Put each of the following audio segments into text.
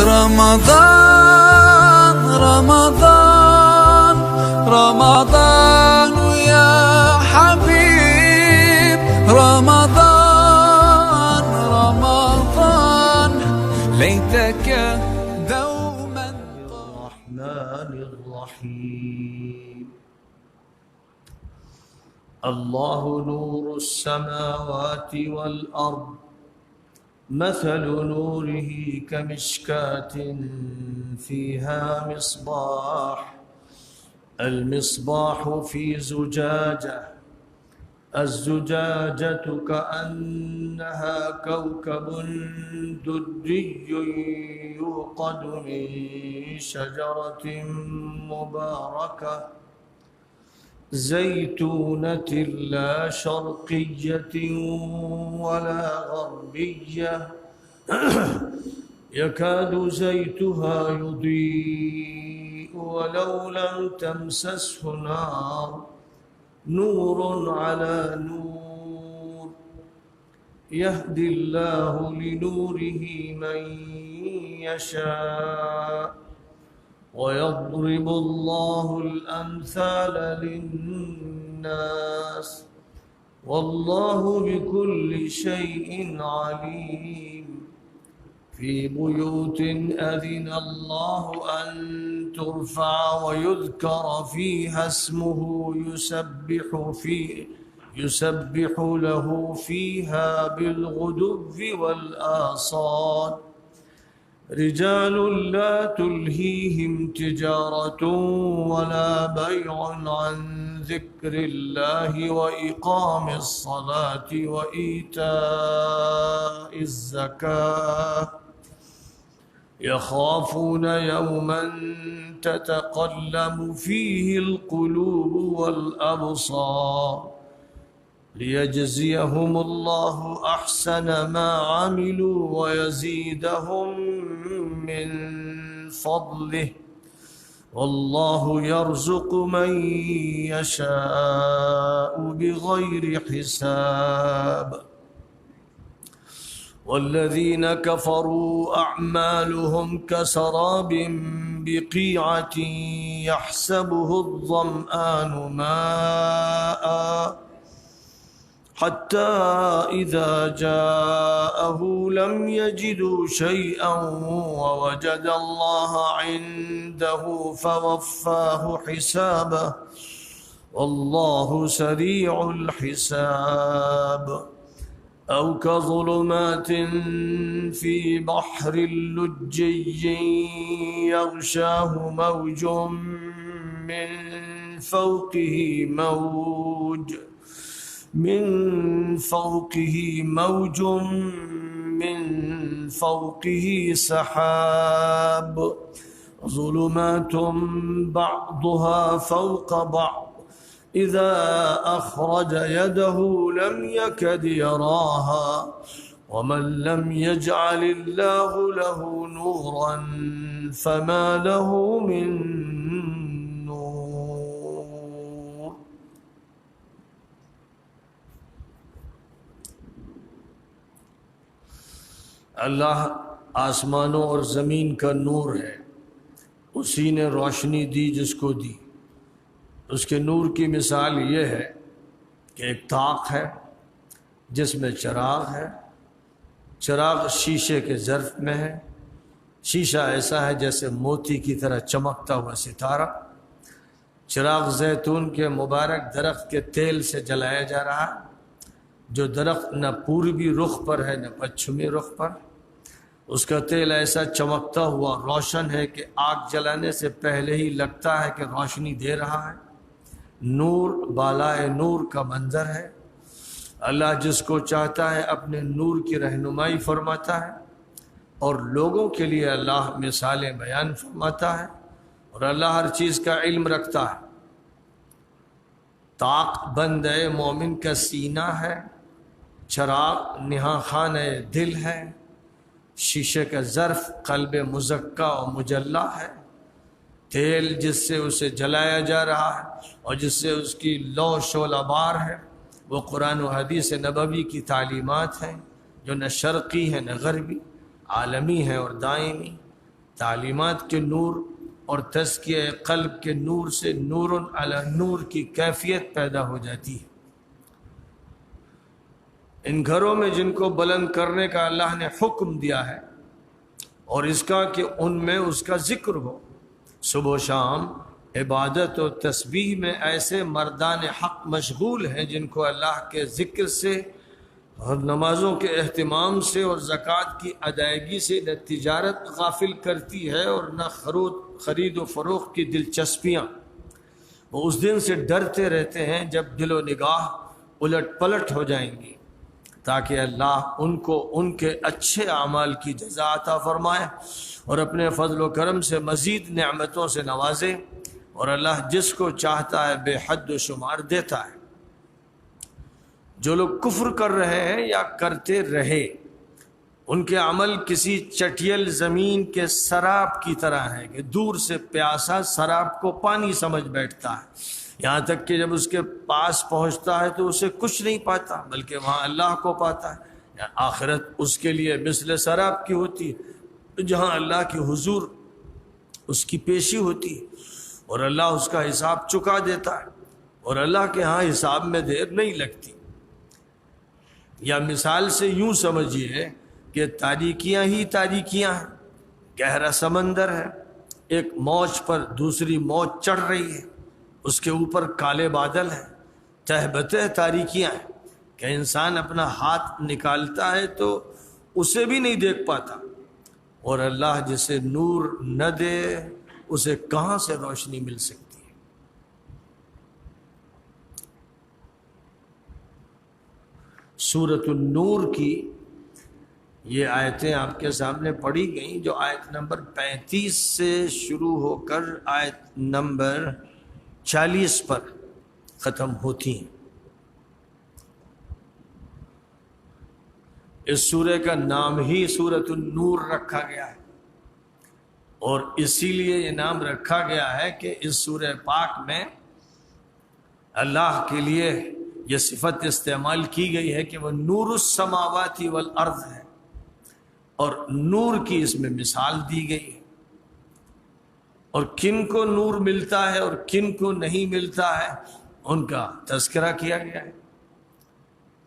رمضان رمضان رمضان يا حبيب رمضان رمضان ليتك دوما. الرحمن الرحيم. الله نور السماوات والأرض مثل نوره كمشكاة فيها مصباح المصباح في زجاجة الزجاجة كأنها كوكب دري يوقد من شجرة مباركة زيتونة لا شرقية ولا غربية يكاد زيتها يضيء ولو لم تمسسه نار نور على نور يهدي الله لنوره من يشاء ويضرب الله الأمثال للناس والله بكل شيء عليم. في بيوت أذن الله أن ترفع ويذكر فيها اسمه يسبح له فيها بالغدو والآصال رجال لا تلهيهم تجارة ولا بيع عن ذكر الله وإقام الصلاة وإيتاء الزكاة يخافون يوما تتقلب فيه القلوب والأبصار ليجزيهم الله أحسن ما عملوا ويزيدهم من فضله والله يرزق من يشاء بغير حساب. والذين كفروا أعمالهم كسراب بقيعة يحسبه الظمآن ماءً حتى إذا جاءه لم يجدوا شيئا ووجد الله عنده فوفاه حسابه والله سريع الحساب. أو كظلمات في بحر لجي يغشاه موج من فوقه من فوقه سحاب ظلمات بعضها فوق بعض إذا أخرج يده لم يكد يراها ومن لم يجعل الله له نورا فما له من نور. اللہ آسمانوں اور زمین کا نور ہے، اسی نے روشنی دی جس کو دی. اس کے نور کی مثال یہ ہے کہ ایک طاق ہے جس میں چراغ ہے. چراغ شیشے کے ظرف میں ہے. شیشہ ایسا ہے جیسے موتی کی طرح چمکتا ہوا ستارہ. چراغ زیتون کے مبارک درخت کے تیل سے جلایا جا رہا ہے، جو درخت نہ پوربی رخ پر ہے نہ پچھمی رخ پر. اس کا تیل ایسا چمکتا ہوا روشن ہے کہ آگ جلانے سے پہلے ہی لگتا ہے کہ روشنی دے رہا ہے. نور بالائے نور کا منظر ہے. اللہ جس کو چاہتا ہے اپنے نور کی رہنمائی فرماتا ہے اور لوگوں کے لیے اللہ مثالیں بیان فرماتا ہے اور اللہ ہر چیز کا علم رکھتا ہے. طاق بندے مومن کا سینہ ہے، چراغ نہاں خانہ دل ہے، شیشے کا ظرف قلب مزکا و مجلہ ہے، تیل جس سے اسے جلایا جا رہا ہے اور جس سے اس کی لو شعلہ بار ہے، وہ قرآن و حدیث نبوی کی تعلیمات ہیں جو نہ شرقی ہے نہ غربی، عالمی ہے اور دائمی. تعلیمات کے نور اور تزکیہ قلب کے نور سے نور علی نور کی کیفیت پیدا ہو جاتی ہے۔ ان گھروں میں جن کو بلند کرنے کا اللہ نے حکم دیا ہے اور اس کا کہ ان میں اس کا ذکر ہو، صبح و شام عبادت و تسبیح میں ایسے مردان حق مشغول ہیں جن کو اللہ کے ذکر سے اور نمازوں کے اہتمام سے اور زکوٰۃ کی ادائیگی سے نہ تجارت غافل کرتی ہے اور نہ خرید و فروخت کی دلچسپیاں۔ وہ اس دن سے ڈرتے رہتے ہیں جب دل و نگاہ الٹ پلٹ ہو جائیں گی، تاکہ اللہ ان کو ان کے اچھے اعمال کی جزا عطا فرمائے اور اپنے فضل و کرم سے مزید نعمتوں سے نوازے، اور اللہ جس کو چاہتا ہے بے حد و شمار دیتا ہے۔ جو لوگ کفر کر رہے ہیں یا کرتے رہے، ان کے عمل کسی چٹیل زمین کے سراب کی طرح ہے کہ دور سے پیاسا سراب کو پانی سمجھ بیٹھتا ہے، یہاں تک کہ جب اس کے پاس پہنچتا ہے تو اسے کچھ نہیں پاتا بلکہ وہاں اللہ کو پاتا ہے۔ آخرت اس کے لیے مثل سراب کی ہوتی ہے جہاں اللہ کی حضور اس کی پیشی ہوتی ہے اور اللہ اس کا حساب چکا دیتا ہے، اور اللہ کے ہاں حساب میں دیر نہیں لگتی۔ یا مثال سے یوں سمجھیے کہ تاریکیاں ہی تاریکیاں ہیں، گہرا سمندر ہے، ایک موج پر دوسری موج چڑھ رہی ہے، اس کے اوپر کالے بادل ہیں، تہ بتہ تاریکیاں ہیں کہ انسان اپنا ہاتھ نکالتا ہے تو اسے بھی نہیں دیکھ پاتا، اور اللہ جسے نور نہ دے اسے کہاں سے روشنی مل سکتی ہے۔ سورۃ النور کی یہ آیتیں آپ کے سامنے پڑھی گئیں جو آیت نمبر 35 سے شروع ہو کر آیت نمبر 40 پر ختم ہوتی ہیں۔ اس سورہ کا نام ہی سورۃ النور رکھا گیا ہے، اور اسی لیے یہ نام رکھا گیا ہے کہ اس سورہ پاک میں اللہ کے لیے یہ صفت استعمال کی گئی ہے کہ وہ نور السماوات والارض ہے، اور نور کی اس میں مثال دی گئی ہے، اور کن کو نور ملتا ہے اور کن کو نہیں ملتا ہے ان کا تذکرہ کیا گیا ہے۔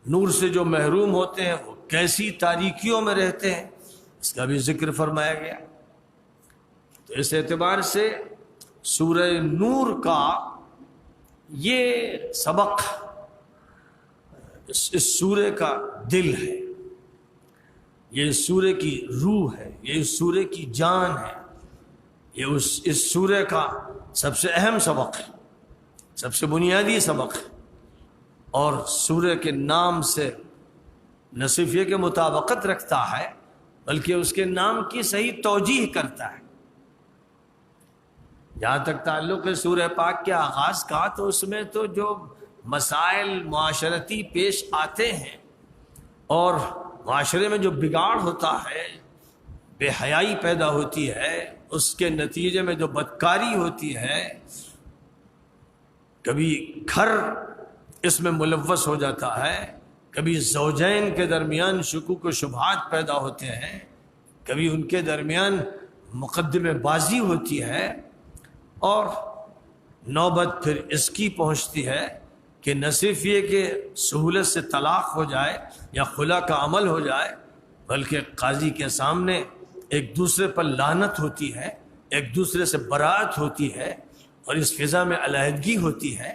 نور سے جو محروم ہوتے ہیں وہ کیسی تاریکیوں میں رہتے ہیں اس کا بھی ذکر فرمایا گیا۔ تو اس اعتبار سے سورہ نور کا یہ سبق اس سورے کا دل ہے، یہ اس سورے کی روح ہے، یہ اس سورے کی جان ہے، یہ اس سورے کا سب سے اہم سبق ہے، سب سے بنیادی سبق ہے، اور سورے کے نام سے نہ صرف یہ کہ مطابقت رکھتا ہے بلکہ اس کے نام کی صحیح توجیح کرتا ہے۔ جہاں تک تعلق ہے سورہ پاک کے آغاز کا، تو اس میں تو جو مسائل معاشرتی پیش آتے ہیں اور معاشرے میں جو بگاڑ ہوتا ہے، بے حیائی پیدا ہوتی ہے، اس کے نتیجے میں جو بدکاری ہوتی ہے، کبھی گھر اس میں ملوث ہو جاتا ہے، کبھی زوجین کے درمیان شکوک و شبہات پیدا ہوتے ہیں، کبھی ان کے درمیان مقدمے بازی ہوتی ہے، اور نوبت پھر اس کی پہنچتی ہے کہ نہ صرف یہ کہ سہولت سے طلاق ہو جائے یا خلا کا عمل ہو جائے، بلکہ قاضی کے سامنے ایک دوسرے پر لعنت ہوتی ہے، ایک دوسرے سے برات ہوتی ہے، اور اس فضا میں علیحدگی ہوتی ہے۔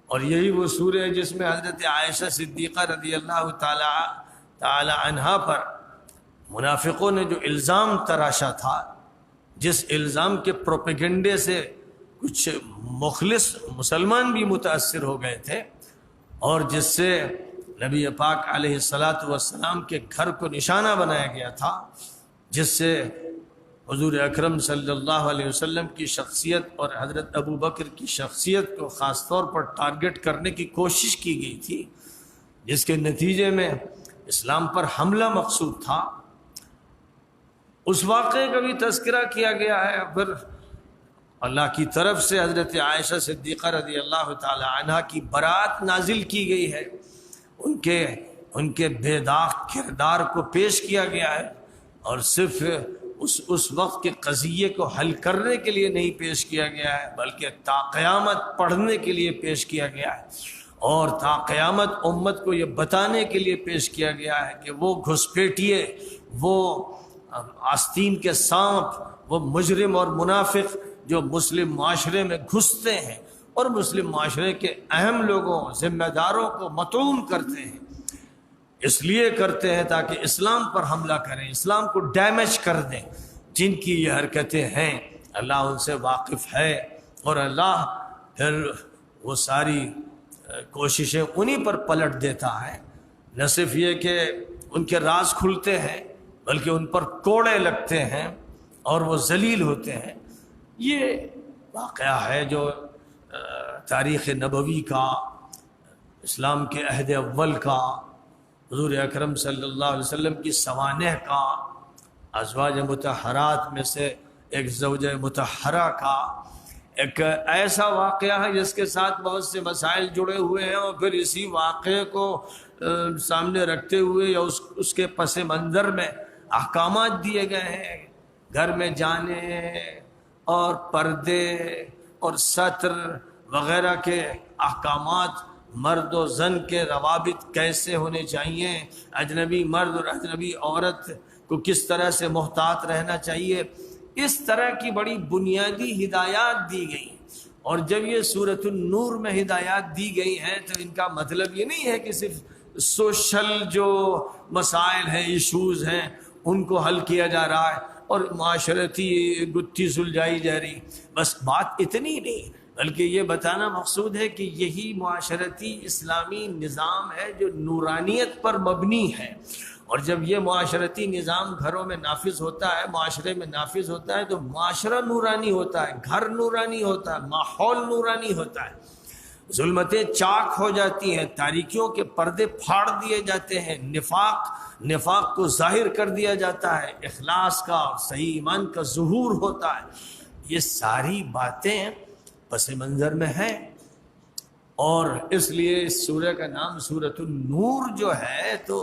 اور یہی وہ سورہ ہے جس میں حضرت عائشہ صدیقہ رضی اللہ تعالی عنہا پر منافقوں نے جو الزام تراشا تھا، جس الزام کے پروپیگنڈے سے کچھ مخلص مسلمان بھی متاثر ہو گئے تھے، اور جس سے نبی پاک علیہ الصلاۃ والسلام کے گھر کو نشانہ بنایا گیا تھا، جس سے حضور اکرم صلی اللہ علیہ وسلم کی شخصیت اور حضرت ابو بکر کی شخصیت کو خاص طور پر ٹارگٹ کرنے کی کوشش کی گئی تھی، جس کے نتیجے میں اسلام پر حملہ مقصود تھا، اس واقعے کا بھی تذکرہ کیا گیا ہے۔ پھر اللہ کی طرف سے حضرت عائشہ صدیقہ رضی اللہ تعالی عنہا کی برات نازل کی گئی ہے، ان کے بے داغ کردار کو پیش کیا گیا ہے، اور صرف اس وقت کے قضیے کو حل کرنے کے لیے نہیں پیش کیا گیا ہے، بلکہ تا قیامت پڑھنے کے لیے پیش کیا گیا ہے، اور تا قیامت امت کو یہ بتانے کے لیے پیش کیا گیا ہے کہ وہ گھسپیٹیے، وہ آستین کے سانپ، وہ مجرم اور منافق جو مسلم معاشرے میں گھستے ہیں اور مسلم معاشرے کے اہم لوگوں، ذمہ داروں کو مطعون کرتے ہیں، اس لیے کرتے ہیں تاکہ اسلام پر حملہ کریں، اسلام کو ڈیمیج کر دیں۔ جن کی یہ حرکتیں ہیں اللہ ان سے واقف ہے، اور اللہ پھر وہ ساری کوششیں انہی پر پلٹ دیتا ہے۔ نہ صرف یہ کہ ان کے راز کھلتے ہیں بلکہ ان پر کوڑے لگتے ہیں اور وہ ذلیل ہوتے ہیں۔ یہ واقعہ ہے جو تاریخ نبوی کا، اسلام کے عہد اول کا، حضور اکرم صلی اللہ علیہ وسلم کی سوانح کا، ازواج مطہرات میں سے ایک زوجہ مطہرہ کا ایک ایسا واقعہ ہے جس کے ساتھ بہت سے مسائل جڑے ہوئے ہیں، اور پھر اسی واقعے کو سامنے رکھتے ہوئے یا اس کے پس منظر میں احکامات دیے گئے ہیں۔ گھر میں جانے اور پردے اور ستر وغیرہ کے احکامات، مرد و زن کے روابط کیسے ہونے چاہیے، اجنبی مرد اور اجنبی عورت کو کس طرح سے محتاط رہنا چاہیے، اس طرح کی بڑی بنیادی ہدایات دی گئی۔ اور جب یہ سورۃ النور میں ہدایات دی گئی ہیں تو ان کا مطلب یہ نہیں ہے کہ صرف سوشل جو مسائل ہیں، ایشوز ہیں، ان کو حل کیا جا رہا ہے اور معاشرتی گتھی سلجھائی جا رہی، بس بات اتنی نہیں، بلکہ یہ بتانا مقصود ہے کہ یہی معاشرتی اسلامی نظام ہے جو نورانیت پر مبنی ہے، اور جب یہ معاشرتی نظام گھروں میں نافذ ہوتا ہے، معاشرے میں نافذ ہوتا ہے، تو معاشرہ نورانی ہوتا ہے، گھر نورانی ہوتا ہے، ماحول نورانی ہوتا ہے، ظلمتیں چاک ہو جاتی ہیں، تاریکیوں کے پردے پھاڑ دیے جاتے ہیں، نفاق کو ظاہر کر دیا جاتا ہے، اخلاص کا اور صحیح ایمان کا ظہور ہوتا ہے۔ یہ ساری باتیں پس منظر میں ہیں، اور اس لیے اس سورہ کا نام سورۃ النور جو ہے، تو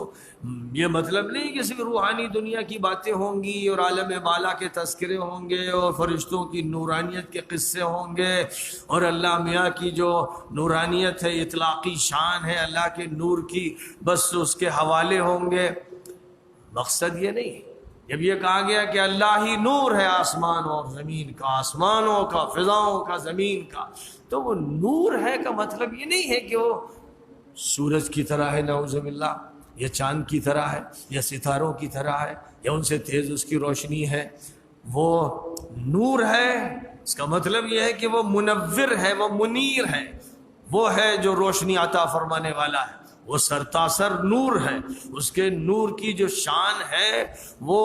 یہ مطلب نہیں کہ صرف روحانی دنیا کی باتیں ہوں گی اور عالم بالا کے تذکرے ہوں گے اور فرشتوں کی نورانیت کے قصے ہوں گے اور اللہ میاں کی جو نورانیت ہے، اطلاقی شان ہے اللہ کے نور کی، بس اس کے حوالے ہوں گے۔ مقصد یہ نہیں۔ جب یہ کہا گیا کہ اللہ ہی نور ہے آسمان اور زمین کا، آسمانوں کا، فضاؤں کا، زمین کا، تو وہ نور ہے کا مطلب یہ نہیں ہے کہ وہ سورج کی طرح ہے نعوذ باللہ، یا چاند کی طرح ہے، یا ستاروں کی طرح ہے، یا ان سے تیز اس کی روشنی ہے۔ وہ نور ہے، اس کا مطلب یہ ہے کہ وہ منور ہے، وہ منیر ہے، وہ ہے جو روشنی عطا فرمانے والا ہے، وہ سرتاسر نور ہے۔ اس کے نور کی جو شان ہے وہ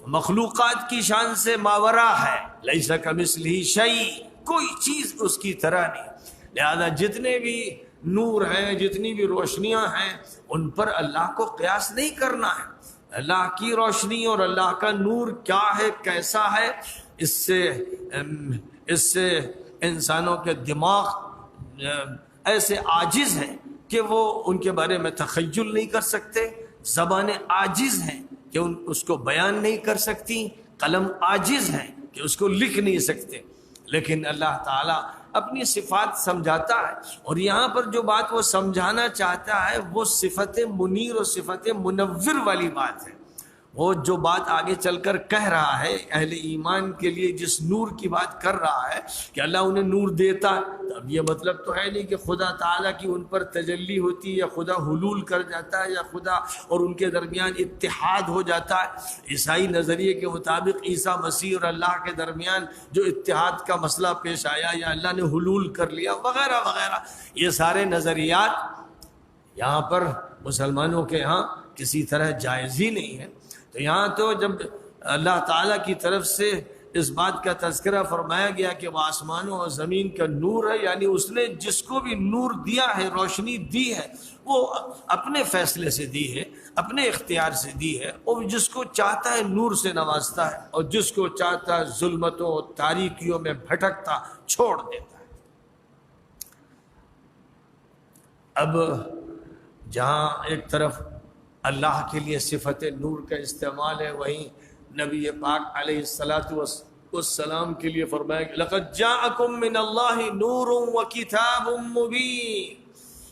مخلوقات کی شان سے ماورا ہے، لیس کمثلہ شیء، کوئی چیز اس کی طرح نہیں۔ لہذا جتنے بھی نور ہیں، جتنی بھی روشنیاں ہیں، ان پر اللہ کو قیاس نہیں کرنا ہے۔ اللہ کی روشنی اور اللہ کا نور کیا ہے، کیسا ہے، اس سے انسانوں کے دماغ ایسے عاجز ہیں کہ وہ ان کے بارے میں تخیل نہیں کر سکتے، زبانیں عاجز ہیں کہ اس کو بیان نہیں کر سکتی، قلم عاجز ہیں کہ اس کو لکھ نہیں سکتے، لیکن اللہ تعالیٰ اپنی صفات سمجھاتا ہے، اور یہاں پر جو بات وہ سمجھانا چاہتا ہے وہ صفت منیر اور صفت منور والی بات ہے۔ وہ جو بات آگے چل کر کہہ رہا ہے اہل ایمان کے لیے، جس نور کی بات کر رہا ہے کہ اللہ انہیں نور دیتا ہے، اب یہ مطلب تو ہے نہیں کہ خدا تعالیٰ کی ان پر تجلی ہوتی ہے، یا خدا حلول کر جاتا ہے، یا خدا اور ان کے درمیان اتحاد ہو جاتا ہے۔ عیسائی نظریے کے مطابق عیسیٰ مسیح اور اللہ کے درمیان جو اتحاد کا مسئلہ پیش آیا، یا اللہ نے حلول کر لیا وغیرہ وغیرہ، یہ سارے نظریات یہاں پر مسلمانوں کے ہاں کسی طرح جائز ہی نہیں ہے۔ تو یہاں تو جب اللہ تعالیٰ کی طرف سے اس بات کا تذکرہ فرمایا گیا کہ وہ آسمانوں اور زمین کا نور ہے، یعنی اس نے جس کو بھی نور دیا ہے، روشنی دی ہے، وہ اپنے فیصلے سے دی ہے، اپنے اختیار سے دی ہے، اور جس کو چاہتا ہے نور سے نوازتا ہے، اور جس کو چاہتا ہے ظلمتوں اور تاریکیوں میں بھٹکتا چھوڑ دیتا ہے۔ اب جہاں ایک طرف اللہ کے لیے صفت نور کا استعمال ہے، وہیں نبی پاک علیہ الصلوۃ والسلام کے لیے فرمایا کہ لقد جاءکم من اللہ نور وکتاب مبین،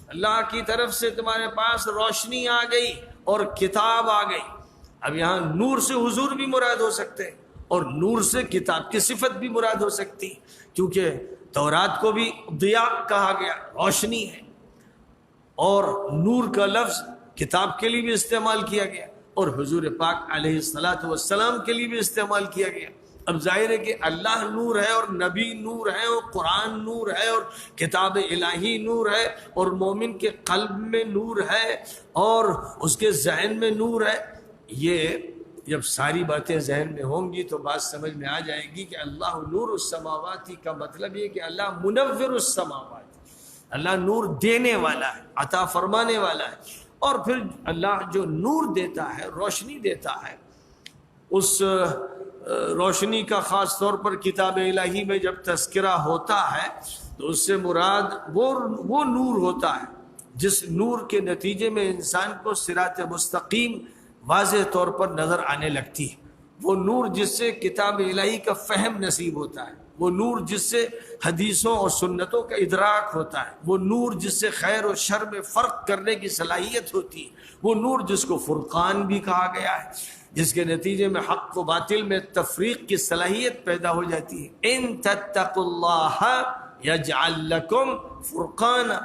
اللہ کی طرف سے تمہارے پاس روشنی آ گئی اور کتاب آ گئی۔ اب یہاں نور سے حضور بھی مراد ہو سکتے ہیں اور نور سے کتاب کی صفت بھی مراد ہو سکتی، کیونکہ تورات کو بھی ضیاء کہا گیا، روشنی ہے، اور نور کا لفظ کتاب کے لیے بھی استعمال کیا گیا اور حضور پاک علیہ الصلوۃ والسلام کے لیے بھی استعمال کیا گیا۔ اب ظاہر ہے کہ اللہ نور ہے اور نبی نور ہے اور قرآن نور ہے اور کتاب الہی نور ہے اور مومن کے قلب میں نور ہے اور اس کے ذہن میں نور ہے۔ یہ جب ساری باتیں ذہن میں ہوں گی تو بات سمجھ میں آ جائے گی کہ اللہ نور السماوات کا مطلب یہ کہ اللہ منور السماوات، اللہ نور دینے والا ہے، عطا فرمانے والا ہے۔ اور پھر اللہ جو نور دیتا ہے، روشنی دیتا ہے، اس روشنی کا خاص طور پر کتاب الہی میں جب تذکرہ ہوتا ہے تو اس سے مراد وہ نور ہوتا ہے جس نور کے نتیجے میں انسان کو صراط مستقیم واضح طور پر نظر آنے لگتی ہے، وہ نور جس سے کتاب الہی کا فہم نصیب ہوتا ہے، وہ نور جس سے حدیثوں اور سنتوں کا ادراک ہوتا ہے، وہ نور جس سے خیر و شر میں فرق کرنے کی صلاحیت ہوتی ہے، وہ نور جس کو فرقان بھی کہا گیا ہے، جس کے نتیجے میں حق و باطل میں تفریق کی صلاحیت پیدا ہو جاتی ہے۔ ان تتقوا اللہ یجعل لکم فرقانا،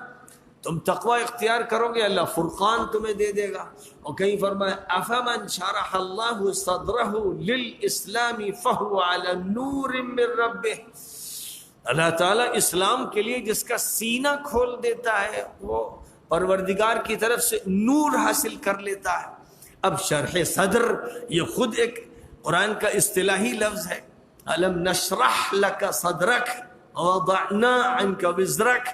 تم تقوی اختیار کرو گے اللہ فرقان تمہیں دے دے گا۔ اور کہیں فرمایا افمن شرح اللہ صدرہ للاسلام فہو علی نور من ربہ، اللہ تعالیٰ اسلام کے لیے جس کا سینہ کھول دیتا ہے وہ پروردگار کی طرف سے نور حاصل کر لیتا ہے۔ اب شرح صدر یہ خود ایک قرآن کا اصطلاحی لفظ ہے، الم نشرح لک صدرک ووضعنا عنک وزرک،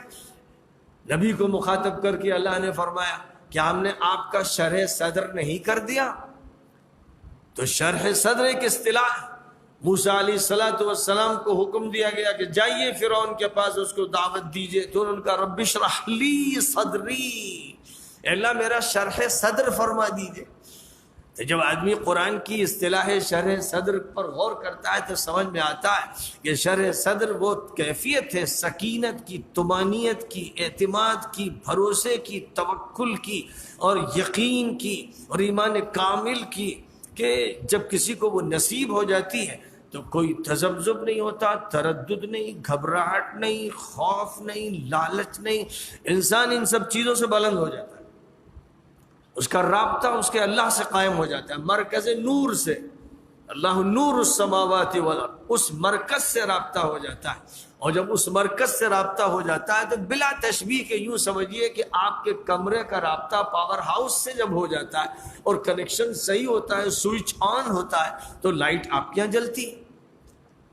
نبی کو مخاطب کر کے اللہ نے فرمایا کیا ہم نے آپ کا شرح صدر نہیں کر دیا؟ تو شرح صدر ایک اصطلاح، موسیٰ علیہ الصلوۃ والسلام کو حکم دیا گیا کہ جائیے فرعون کے پاس اس کو دعوت دیجئے، تو انہوں نے کہا رب اشرح لی صدری، اللہ میرا شرح صدر فرما دیجئے۔ تو جب آدمی قرآن کی اصطلاح شرح صدر پر غور کرتا ہے تو سمجھ میں آتا ہے کہ شرح صدر وہ کیفیت ہے سکینت کی، طمانینت کی، اعتماد کی، بھروسے کی، توکل کی اور یقین کی اور ایمان کامل کی، کہ جب کسی کو وہ نصیب ہو جاتی ہے تو کوئی تذبذب نہیں ہوتا، تردد نہیں، گھبراہٹ نہیں، خوف نہیں، لالچ نہیں، انسان ان سب چیزوں سے بلند ہو جاتا ہے، اس کا رابطہ اس کے اللہ سے قائم ہو جاتا ہے، مرکز نور سے، اللہ نور السماوات والارض، اس مرکز سے رابطہ ہو جاتا ہے۔ اور جب اس مرکز سے رابطہ ہو جاتا ہے تو بلا تشبیہ کے یوں سمجھیے کہ آپ کے کمرے کا رابطہ پاور ہاؤس سے جب ہو جاتا ہے اور کنیکشن صحیح ہوتا ہے، سوئچ آن ہوتا ہے تو لائٹ آپ کے یہاں جلتی ہے۔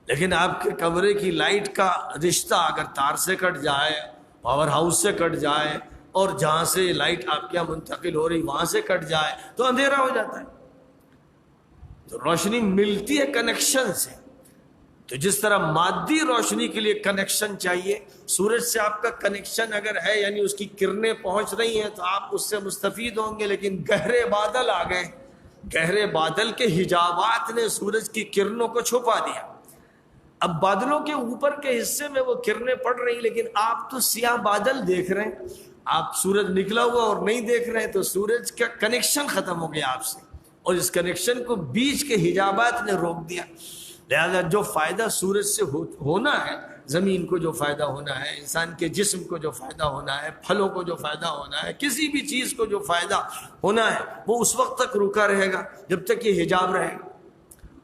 لیکن آپ کے کمرے کی لائٹ کا رشتہ اگر تار سے کٹ جائے، پاور ہاؤس سے کٹ جائے اور جہاں سے لائٹ آپ کے یہاں منتقل ہو رہی وہاں سے کٹ جائے تو اندھیرا ہو جاتا ہے۔ تو روشنی ملتی ہے کنیکشن سے، تو جس طرح مادی روشنی کے لیے کنیکشن چاہیے، سورج سے آپ کا کنیکشن اگر ہے یعنی اس کی کرنیں پہنچ رہی ہیں تو آپ اس سے مستفید ہوں گے، لیکن گہرے بادل آ گئے، گہرے بادل کے حجابات نے سورج کی کرنوں کو چھپا دیا، اب بادلوں کے اوپر کے حصے میں وہ کرنیں پڑ رہی لیکن آپ تو سیاہ بادل دیکھ رہے ہیں، آپ سورج نکلا ہوا اور نہیں دیکھ رہے ہیں، تو سورج کا کنیکشن ختم ہو گیا آپ سے، اور اس کنیکشن کو بیچ کے حجابات نے روک دیا۔ لہذا جو فائدہ سورج سے ہونا ہے، زمین کو جو فائدہ ہونا ہے، انسان کے جسم کو جو فائدہ ہونا ہے، پھلوں کو جو فائدہ ہونا ہے، کسی بھی چیز کو جو فائدہ ہونا ہے، وہ اس وقت تک رکا رہے گا جب تک یہ حجاب رہے گا،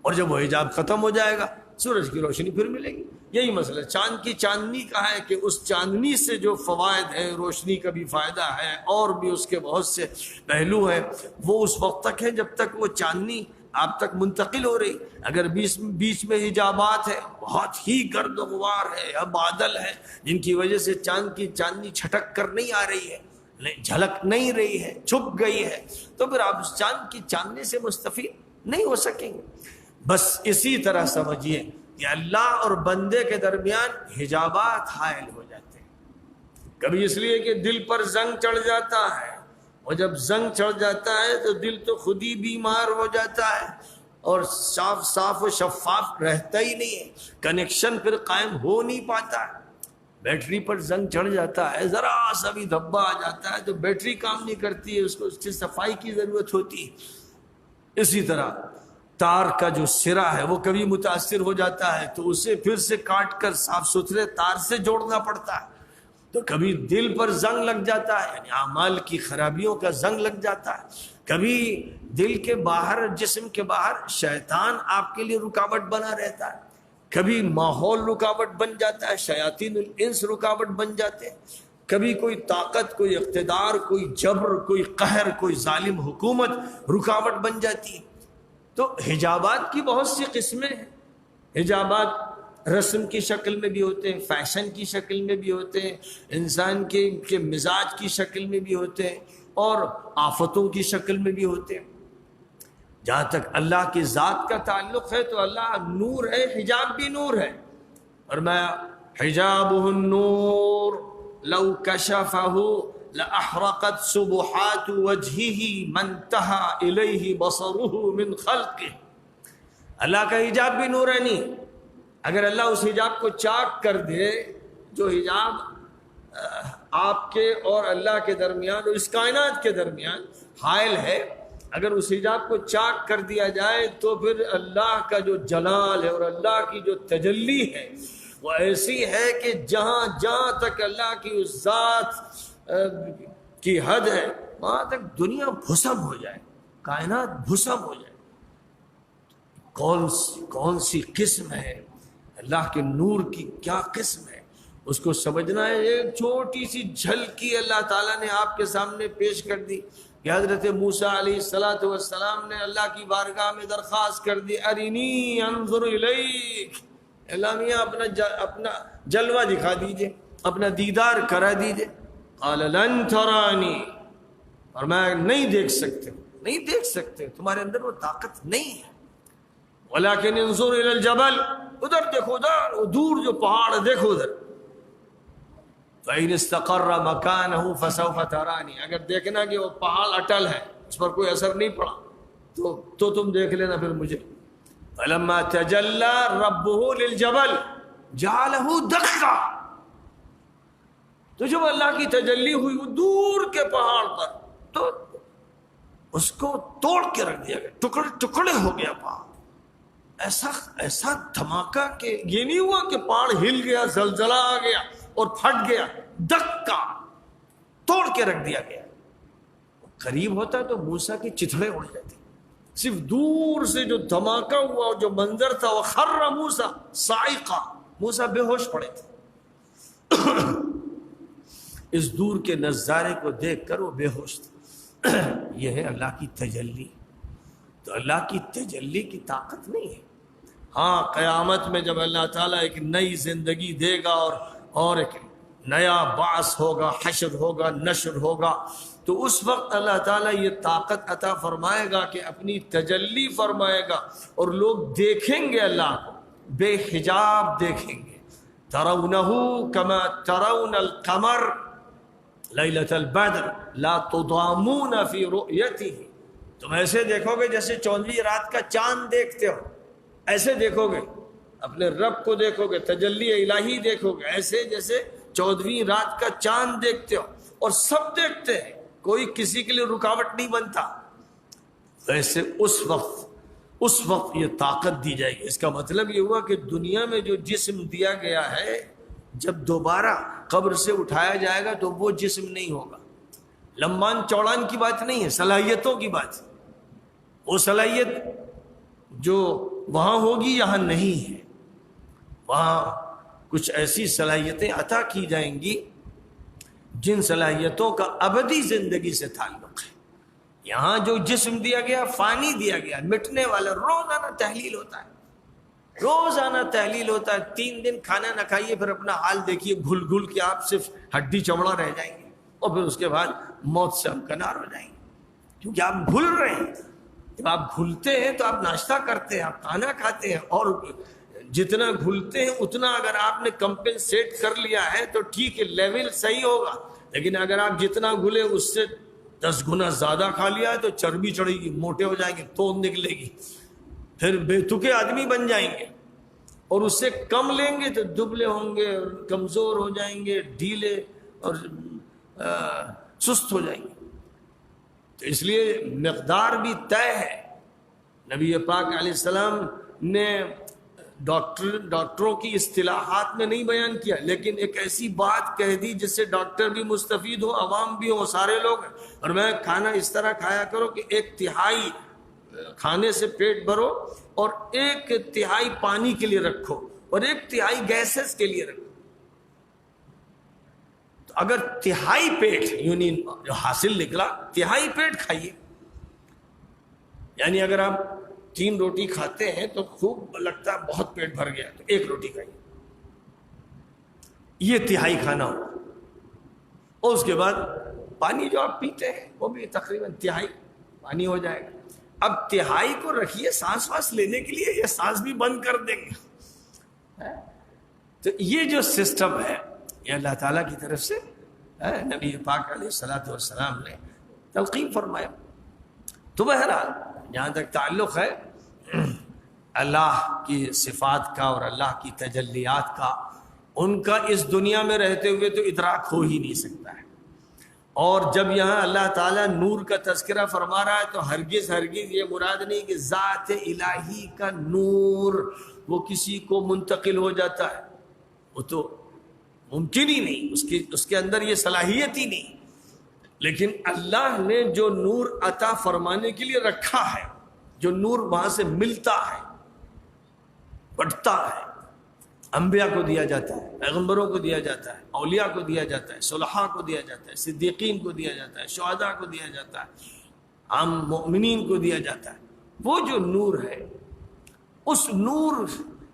اور جب وہ حجاب ختم ہو جائے گا سورج کی روشنی پھر ملے گی۔ یہی مسئلہ چاند کی چاندنی کا ہے کہ اس چاندنی سے جو فوائد ہیں، روشنی کا بھی فائدہ ہے اور بھی اس کے بہت سے پہلو ہیں، وہ اس وقت تک ہے جب تک وہ چاندنی آپ تک منتقل ہو رہی۔ اگر بیچ میں حجابات ہے، بہت ہی گرد و غبار ہے یا بادل ہے جن کی وجہ سے چاند کی چاندنی چھٹک کر نہیں آ رہی ہے، جھلک نہیں رہی ہے، چھپ گئی ہے، تو پھر آپ اس چاند کی چاندنی سے مستفید نہیں ہو سکیں گے۔ بس اسی طرح سمجھیے کہ اللہ اور بندے کے درمیان حجابات حائل ہو جاتے ہیں، کبھی اس لیے کہ دل پر زنگ چڑھ جاتا ہے، اور جب زنگ چڑھ جاتا ہے تو دل تو خود ہی بیمار ہو جاتا ہے، اور صاف و شفاف رہتا ہی نہیں ہے، کنیکشن پھر قائم ہو نہیں پاتا ہے۔ بیٹری پر زنگ چڑھ جاتا ہے، ذرا سا بھی دھبا آ جاتا ہے تو بیٹری کام نہیں کرتی ہے، اس کو اس کی صفائی کی ضرورت ہوتی ہے۔ اسی طرح تار کا جو سرا ہے وہ کبھی متاثر ہو جاتا ہے تو اسے پھر سے کاٹ کر صاف ستھرے تار سے جوڑنا پڑتا ہے۔ تو کبھی دل پر زنگ لگ جاتا ہے، یعنی اعمال کی خرابیوں کا زنگ لگ جاتا ہے، کبھی دل کے باہر، جسم کے باہر شیطان آپ کے لیے رکاوٹ بنا رہتا ہے، کبھی ماحول رکاوٹ بن جاتا ہے، شیاطین الانس رکاوٹ بن جاتے ہیں، کبھی کوئی طاقت، کوئی اقتدار، کوئی جبر، کوئی قہر، کوئی ظالم حکومت رکاوٹ بن جاتی ہے۔ تو حجابات کی بہت سی قسمیں ہیں۔ حجابات رسم کی شکل میں بھی ہوتے ہیں، فیشن کی شکل میں بھی ہوتے ہیں، انسان کے مزاج کی شکل میں بھی ہوتے ہیں، اور آفتوں کی شکل میں بھی ہوتے ہیں۔ جہاں تک اللہ کی ذات کا تعلق ہے تو اللہ نور ہے، حجاب بھی نور ہے۔ فرمایا حجابہ النور لو کشفہ لأحرقت سبحات وجہہ من انتہى الیہ بصرہ من خلقہ۔ اللہ کا حجاب بھی نورانی، اگر اللہ اس حجاب کو چاک کر دے، جو حجاب آپ کے اور اللہ کے درمیان اور اس کائنات کے درمیان حائل ہے، اگر اس حجاب کو چاک کر دیا جائے تو پھر اللہ کا جو جلال ہے اور اللہ کی جو تجلی ہے وہ ایسی ہے کہ جہاں جہاں تک اللہ کی اس ذات کی حد ہے وہاں تک دنیا بھسم ہو جائے، کائنات بھسم ہو جائے۔ کون سی قسم ہے اللہ کے نور کی، کیا قسم ہے، اس کو سمجھنا ہے۔ ایک چھوٹی سی جھلکی اللہ تعالیٰ نے آپ کے سامنے پیش کر دی کہ حضرت موسیٰ علیہ السلام نے اللہ کی بارگاہ میں درخواست کر دی، ارینی انظر الیک، اللہ میاں اپنا جلوہ دکھا دیجئے، اپنا دیدار کرا دیجئے۔ قال لن ترانی، اور میں نہیں دیکھ سکتے، تمہارے اندر وہ طاقت نہیں ہے۔ ولكن انظر الى الجبل، ادھر دیکھو، ادھر وہ دور جو پہاڑ ہے دیکھو ادھر۔ فإن استقر مكانه فسوف تراني، اگر دیکھنا کہ وہ پہاڑ اٹل ہے، اس پر کوئی اثر نہیں پڑا تو تم دیکھ لینا پھر مجھے۔ فلما تجلى ربه للجبل جعله دكا، تو جب اللہ کی تجلی ہوئی وہ دور کے پہاڑ پر تو اس کو توڑ کے رکھ دیا گیا، ٹکڑے ٹکڑے ہو گیا پہاڑ۔ ایسا دھماکہ کہ یہ نہیں ہوا کہ پہاڑ ہل گیا، زلزلہ آ گیا اور پھٹ گیا، دکا، توڑ کے رکھ دیا گیا۔ قریب ہوتا تو موسیٰ کی چتھڑے اڑ جاتی، صرف دور سے جو دھماکہ ہوا اور جو منظر تھا، وہ خر موسیٰ صاعقہ، موسیٰ بے ہوش پڑے تھے۔ اس دور کے نظارے کو دیکھ کر وہ بے ہوش تھے۔ یہ ہے اللہ کی تجلی۔ تو اللہ کی تجلی کی طاقت نہیں ہے۔ ہاں، قیامت میں جب اللہ تعالیٰ ایک نئی زندگی دے گا اور ایک نیا بعث ہوگا، حشر ہوگا، نشر ہوگا، تو اس وقت اللہ تعالیٰ یہ طاقت عطا فرمائے گا کہ اپنی تجلی فرمائے گا اور لوگ دیکھیں گے اللہ کو، بے حجاب دیکھیں گے۔ ترونہ کما ترون القمر لیلۃ البدر لا تضامون فی رؤیتہ، تم ایسے دیکھو گے جیسے 14ویں رات کا چاند دیکھتے ہو، ایسے دیکھو گے، اپنے رب کو دیکھو گے، تجلی الہی دیکھو گے، ایسے جیسے 14ویں رات کا چاند دیکھتے ہو، اور سب دیکھتے ہیں، کوئی کسی کے لیے رکاوٹ نہیں بنتا۔ ویسے اس وقت یہ طاقت دی جائے گی۔ اس کا مطلب یہ ہوا کہ دنیا میں جو جسم دیا گیا ہے، جب دوبارہ قبر سے اٹھایا جائے گا تو وہ جسم نہیں ہوگا۔ لمبان چوڑان کی بات نہیں ہے، صلاحیتوں کی بات ہے۔ وہ صلاحیت جو وہاں ہوگی یہاں نہیں ہے، وہاں کچھ ایسی صلاحیتیں عطا کی جائیں گی جن صلاحیتوں کا ابدی زندگی سے تعلق ہے۔ یہاں جو جسم دیا گیا، فانی دیا گیا، مٹنے والا، روزانہ تحلیل ہوتا ہے، روزانہ تحلیل ہوتا ہے۔ 3 دن کھانا نہ کھائیے، پھر اپنا حال دیکھیے، گھل گھل کے آپ صرف ہڈی چمڑا رہ جائیں گے، اور پھر اس کے بعد موت سے ہمکنار ہو جائیں گے، کیونکہ آپ گھل رہے ہیں۔ جب آپ گھلتے ہیں تو آپ ناشتہ کرتے ہیں، آپ کھانا کھاتے ہیں، اور جتنا گھلتے ہیں اتنا اگر آپ نے کمپنسیٹ کر لیا ہے تو ٹھیک ہے، لیول صحیح ہوگا۔ لیکن اگر آپ جتنا گھلے اس سے 10 گنا زیادہ کھا لیا ہے تو چربی چڑھے گی، موٹے ہو جائیں گے، توند نکلے گی۔ پھر بے آدمی بن جائیں گے، اور اس سے کم لیں گے تو دبلے ہوں گے اور کمزور ہو جائیں گے، ڈھیلے اور سست ہو جائیں گے۔ تو اس لیے مقدار بھی طے ہے۔ نبی پاک علیہ السلام نے ڈاکٹروں کی اصطلاحات میں نہیں بیان کیا، لیکن ایک ایسی بات کہہ دی جس سے ڈاکٹر بھی مستفید ہو، عوام بھی ہو، سارے لوگ۔ اور میں کھانا اس طرح کھایا کرو کہ 1/3 کھانے سے پیٹ بھرو اور 1/3 پانی کے لیے رکھو اور 1/3 گیسز کے لیے رکھو۔ تو اگر 1/3 پیٹ یعنی جو حاصل نکلا 1/3 پیٹ کھائیے، یعنی اگر آپ 3 روٹی کھاتے ہیں تو خوب لگتا ہے بہت پیٹ بھر گیا، تو 1 روٹی کھائیے، یہ 1/3 کھانا ہوگا۔ اور اس کے بعد پانی جو آپ پیتے ہیں وہ بھی تقریباً 1/3 پانی ہو جائے گا۔ اب 1/3 کو رکھیے سانس واس لینے کے لیے، یا سانس بھی بند کر دیں گے؟ تو یہ جو سسٹم ہے یہ اللہ تعالیٰ کی طرف سے نبی پاک علیہ الصلوۃ والسلام نے تلقین فرمایا۔ تو بہرحال جہاں تک تعلق ہے اللہ کی صفات کا اور اللہ کی تجلیات کا، ان کا اس دنیا میں رہتے ہوئے تو ادراک ہو ہی نہیں سکتا ہے۔ اور جب یہاں اللہ تعالیٰ نور کا تذکرہ فرما رہا ہے تو ہرگز یہ مراد نہیں کہ ذات الہی کا نور وہ کسی کو منتقل ہو جاتا ہے، وہ تو ممکن ہی نہیں، اس کے اندر یہ صلاحیت ہی نہیں۔ لیکن اللہ نے جو نور عطا فرمانے کے لیے رکھا ہے، جو نور وہاں سے ملتا ہے، بڑھتا ہے، انبیاء کو دیا جاتا ہے، پیغمبروں کو دیا جاتا ہے، اولیاء کو دیا جاتا ہے، صلحاء کو دیا جاتا ہے، صدیقین کو دیا جاتا ہے، شہداء کو دیا جاتا ہے، عام مومنین کو دیا جاتا ہے۔ وہ جو نور ہے، اس نور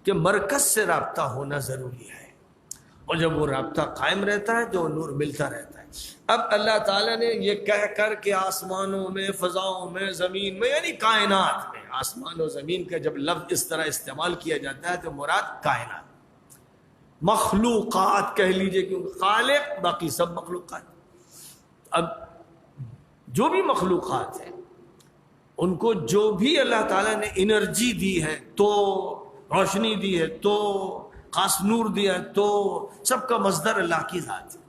کے مرکز سے رابطہ ہونا ضروری ہے، اور جب وہ رابطہ قائم رہتا ہے تو وہ نور ملتا رہتا ہے۔ اب اللہ تعالیٰ نے یہ کہہ کر کہ آسمانوں میں، فضاؤں میں، زمین میں، یعنی کائنات میں، آسمان و زمین کا جب لفظ اس طرح استعمال کیا جاتا ہے تو مراد کائنات، مخلوقات کہہ لیجئے، کیونکہ خالق باقی سب مخلوقات۔ اب جو بھی مخلوقات ہیں ان کو جو بھی اللہ تعالیٰ نے انرجی دی ہے، تو روشنی دی ہے، تو خاص نور دیا ہے، تو سب کا مصدر اللہ کی ذات ہے،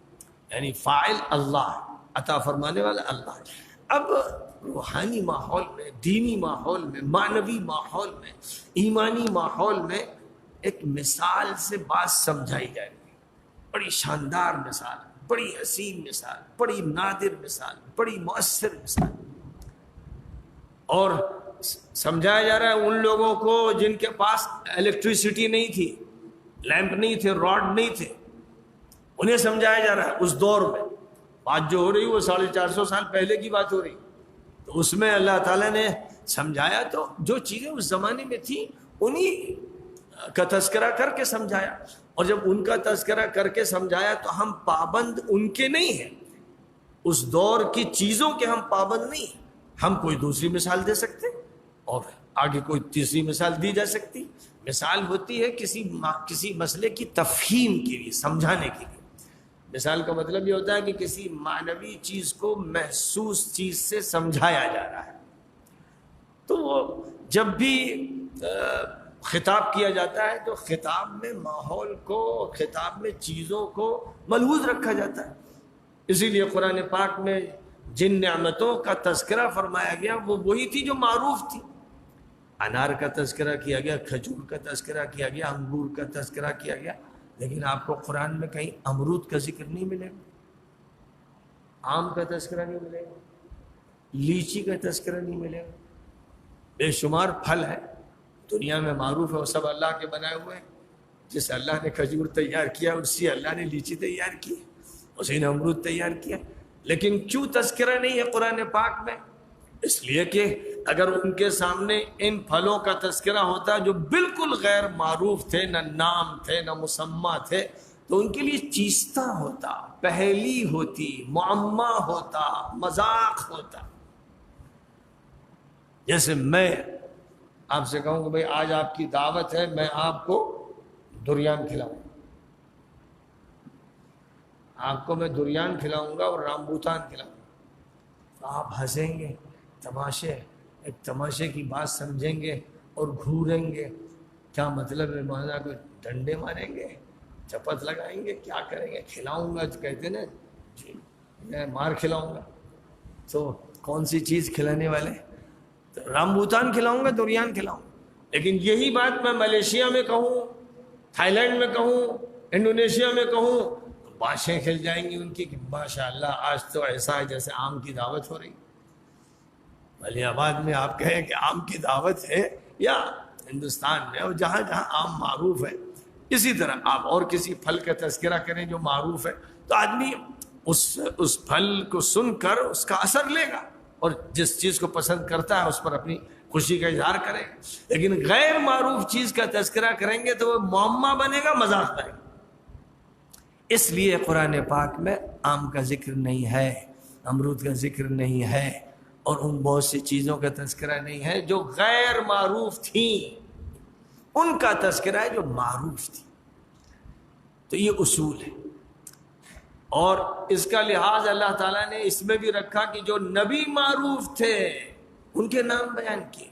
یعنی فاعل اللہ، عطا فرمانے والا اللہ۔ اب روحانی ماحول میں، دینی ماحول میں، معنوی ماحول میں، ایمانی ماحول میں ایک مثال سے بات سمجھائی جائے گی، بڑی شاندار مثال، بڑی حسین مثال، بڑی نادر مثال، بڑی مؤثر مثال، اور سمجھایا جا رہا ہے ان لوگوں کو جن کے پاس الیکٹریسٹی نہیں تھی، لیمپ نہیں تھے، راڈ نہیں تھے، انہیں سمجھایا جا رہا ہے۔ اس دور میں بات جو ہو رہی وہ 450 سال پہلے کی بات ہو رہی، تو اس میں اللہ تعالیٰ نے سمجھایا، تو جو چیزیں اس زمانے میں تھیں انہی کا تذکرہ کر کے سمجھایا، اور جب ان کا تذکرہ کر کے سمجھایا تو ہم پابند ان کے نہیں ہیں، اس دور کی چیزوں کے ہم پابند نہیں ہیں۔ ہم کوئی دوسری مثال دے سکتے اور آگے کوئی تیسری مثال دی جا سکتی۔ مثال ہوتی ہے کسی مسئلے کی تفہیم کے لیے، سمجھانے کے لیے۔ مثال کا مطلب یہ ہوتا ہے کہ کسی معنوی چیز کو محسوس چیز سے سمجھایا جا رہا ہے۔ تو وہ جب بھی خطاب کیا جاتا ہے تو خطاب میں ماحول کو، خطاب میں چیزوں کو ملحوظ رکھا جاتا ہے۔ اسی لیے قرآن پاک میں جن نعمتوں کا تذکرہ فرمایا گیا وہ وہی تھی جو معروف تھی۔ انار کا تذکرہ کیا گیا، کھجور کا تذکرہ کیا گیا، انگور کا تذکرہ کیا گیا، لیکن آپ کو قرآن میں کہیں امرود کا ذکر نہیں ملے گا، آم کا تذکرہ نہیں ملے گا، لیچی کا تذکرہ نہیں ملے گا۔ بے شمار پھل ہے دنیا میں معروف ہے، وہ سب اللہ کے بنائے ہوئے ہیں۔ جس اللہ نے کھجور تیار کیا اسی اللہ نے لیچی تیار کی، اسی نے امرود تیار کیا، لیکن کیوں تذکرہ نہیں ہے قرآن پاک میں؟ اس لیے کہ اگر ان کے سامنے ان پھلوں کا تذکرہ ہوتا جو بالکل غیر معروف تھے، نہ نام تھے نہ مسمى تھے، تو ان کے لیے چیستہ ہوتا، پہلی ہوتی، معمہ ہوتا، مذاق ہوتا۔ جیسے میں آپ سے کہوں کہ بھائی آج آپ کی دعوت ہے، میں آپ کو دریان کھلاؤں، آپ کو میں دریان کھلاؤں گا اور رامبوتان کھلاؤں گا، تو آپ ہنسیں گے، تماشے، ایک تماشے کی بات سمجھیں گے، اور گھوریں گے. کیا مطلب ہے؟ مولانا کو ڈنڈے ماریں گے، چپت لگائیں گے، کیا کریں گے؟ کھلاؤں گا کہتے نا جی میں مار کھلاؤں گا. تو کون سی چیز کھلانے والے؟ رامبوتان کھلاؤں گا، دوریان کھلاؤں گا. لیکن یہی بات میں ملیشیا میں کہوں، تھائی لینڈ میں کہوں، انڈونیشیا میں کہوں، باشیں کھل جائیں گی ان کی کہ ماشاء اللہ آج تو ایسا ہے جیسے آم کی دعوت ہو رہی. ولی آباد میں آپ کہیں کہ آم کی دعوت ہے، یا ہندوستان میں اور جہاں جہاں آم معروف ہے. اسی طرح آپ اور کسی پھل کا تذکرہ کریں جو معروف ہے تو آدمی اس پھل کو سن کر اس کا اثر لے گا اور جس چیز کو پسند کرتا ہے اس پر اپنی خوشی کا اظہار کرے گا. لیکن غیر معروف چیز کا تذکرہ کریں گے تو وہ معمہ بنے گا، مذاق بنے گا. اس لیے قرآن پاک میں آم کا ذکر نہیں ہے، امرود کا ذکر نہیں ہے، اور ان بہت سی چیزوں کا تذکرہ نہیں ہے جو غیر معروف تھیں، ان کا تذکرہ ہے جو معروف تھی. تو یہ اصول ہے. اور اس کا لحاظ اللہ تعالیٰ نے اس میں بھی رکھا کہ جو نبی معروف تھے ان کے نام بیان کیے.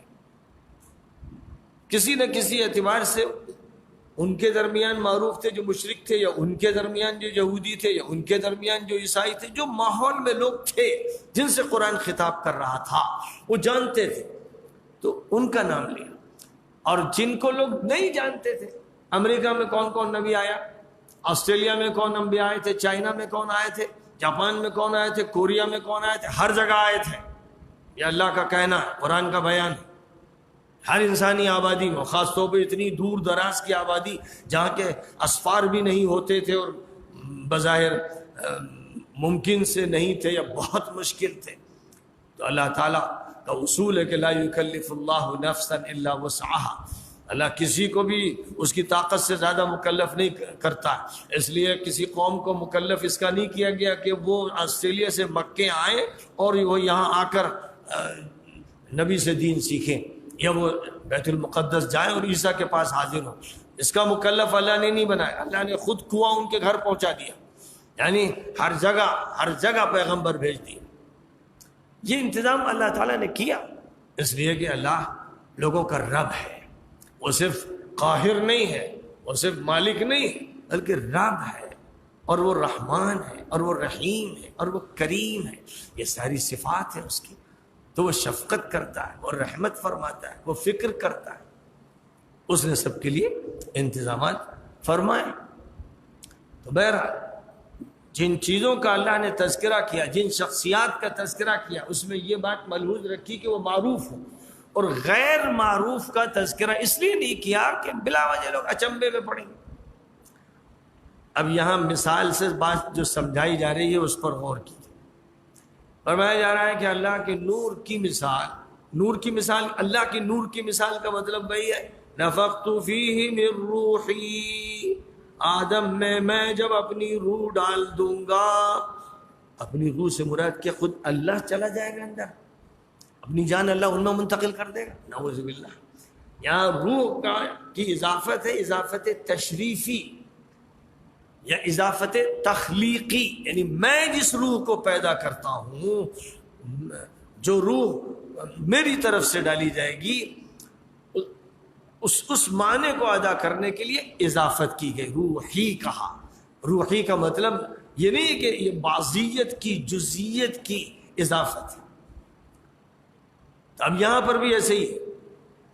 کسی نہ کسی اعتبار سے ان کے درمیان معروف تھے جو مشرک تھے، یا ان کے درمیان جو یہودی تھے، یا ان کے درمیان جو عیسائی تھے، جو ماحول میں لوگ تھے جن سے قرآن خطاب کر رہا تھا وہ جانتے تھے تو ان کا نام لیا. اور جن کو لوگ نہیں جانتے تھے، امریکہ میں کون کون نبی آیا، آسٹریلیا میں کون نبی آئے تھے، چائنا میں کون آئے تھے، جاپان میں کون آئے تھے، کوریا میں کون آئے تھے، ہر جگہ آئے تھے. یہ اللہ کا کہنا ہے، قرآن کا بیان ہے. ہر انسانی آبادی میں، خاص طور پہ اتنی دور دراز کی آبادی جہاں کے اسفار بھی نہیں ہوتے تھے اور بظاہر ممکن سے نہیں تھے یا بہت مشکل تھے، تو اللہ تعالیٰ کا اصول ہے کہ لا یکلف اللہ نفسا الا وسعها. اللہ کسی کو بھی اس کی طاقت سے زیادہ مکلف نہیں کرتا. اس لیے کسی قوم کو مکلف اس کا نہیں کیا گیا کہ وہ آسٹریلیا سے مکے آئیں اور وہ یہاں آ کر نبی سے دین سیکھیں، یا وہ بیت المقدس جائیں اور عیسیٰ کے پاس حاضر ہوں. اس کا مکلف اللہ نے نہیں بنایا. اللہ نے خود کنواں ان کے گھر پہنچا دیا، یعنی ہر جگہ پیغمبر بھیج دیا. یہ انتظام اللہ تعالیٰ نے کیا اس لیے کہ اللہ لوگوں کا رب ہے. وہ صرف قاہر نہیں ہے، وہ صرف مالک نہیں ہے، بلکہ رب ہے، اور وہ رحمان ہے، اور وہ رحیم ہے، اور وہ کریم ہے. یہ ساری صفات ہیں اس کی. تو وہ شفقت کرتا ہے، وہ رحمت فرماتا ہے، وہ فکر کرتا ہے. اس نے سب کے لیے انتظامات فرمائے. تو بہرحال جن چیزوں کا اللہ نے تذکرہ کیا، جن شخصیات کا تذکرہ کیا، اس میں یہ بات ملحوظ رکھی کہ وہ معروف ہوں. اور غیر معروف کا تذکرہ اس لیے نہیں کیا کہ بلا وجہ لوگ اچنبے میں پڑیں گے. اب یہاں مثال سے بات جو سمجھائی جا رہی ہے اس پر غور کیجیے. فرمایا جا رہا ہے کہ اللہ کے نور کی مثال، اللہ کے نور کی مثال کا مطلب وہی ہے نفخت فیہ من روحی. آدم میں جب اپنی روح ڈال دوں گا، اپنی روح سے مراد کہ خود اللہ چلا جائے گا اندر، اپنی جان اللہ ان میں منتقل کر دے گا. نعوذ باللہ. یہاں روح کی اضافت ہے، اضافت تشریفی یا اضافت تخلیقی، یعنی میں جس روح کو پیدا کرتا ہوں، جو روح میری طرف سے ڈالی جائے گی، اس معنی کو ادا کرنے کے لیے اضافت کی گئی. روحی کہا. روحی کا مطلب یہ نہیں کہ یہ بعضیت کی، جزئیت کی اضافت ہے. اب یہاں پر بھی ایسے ہی ہے.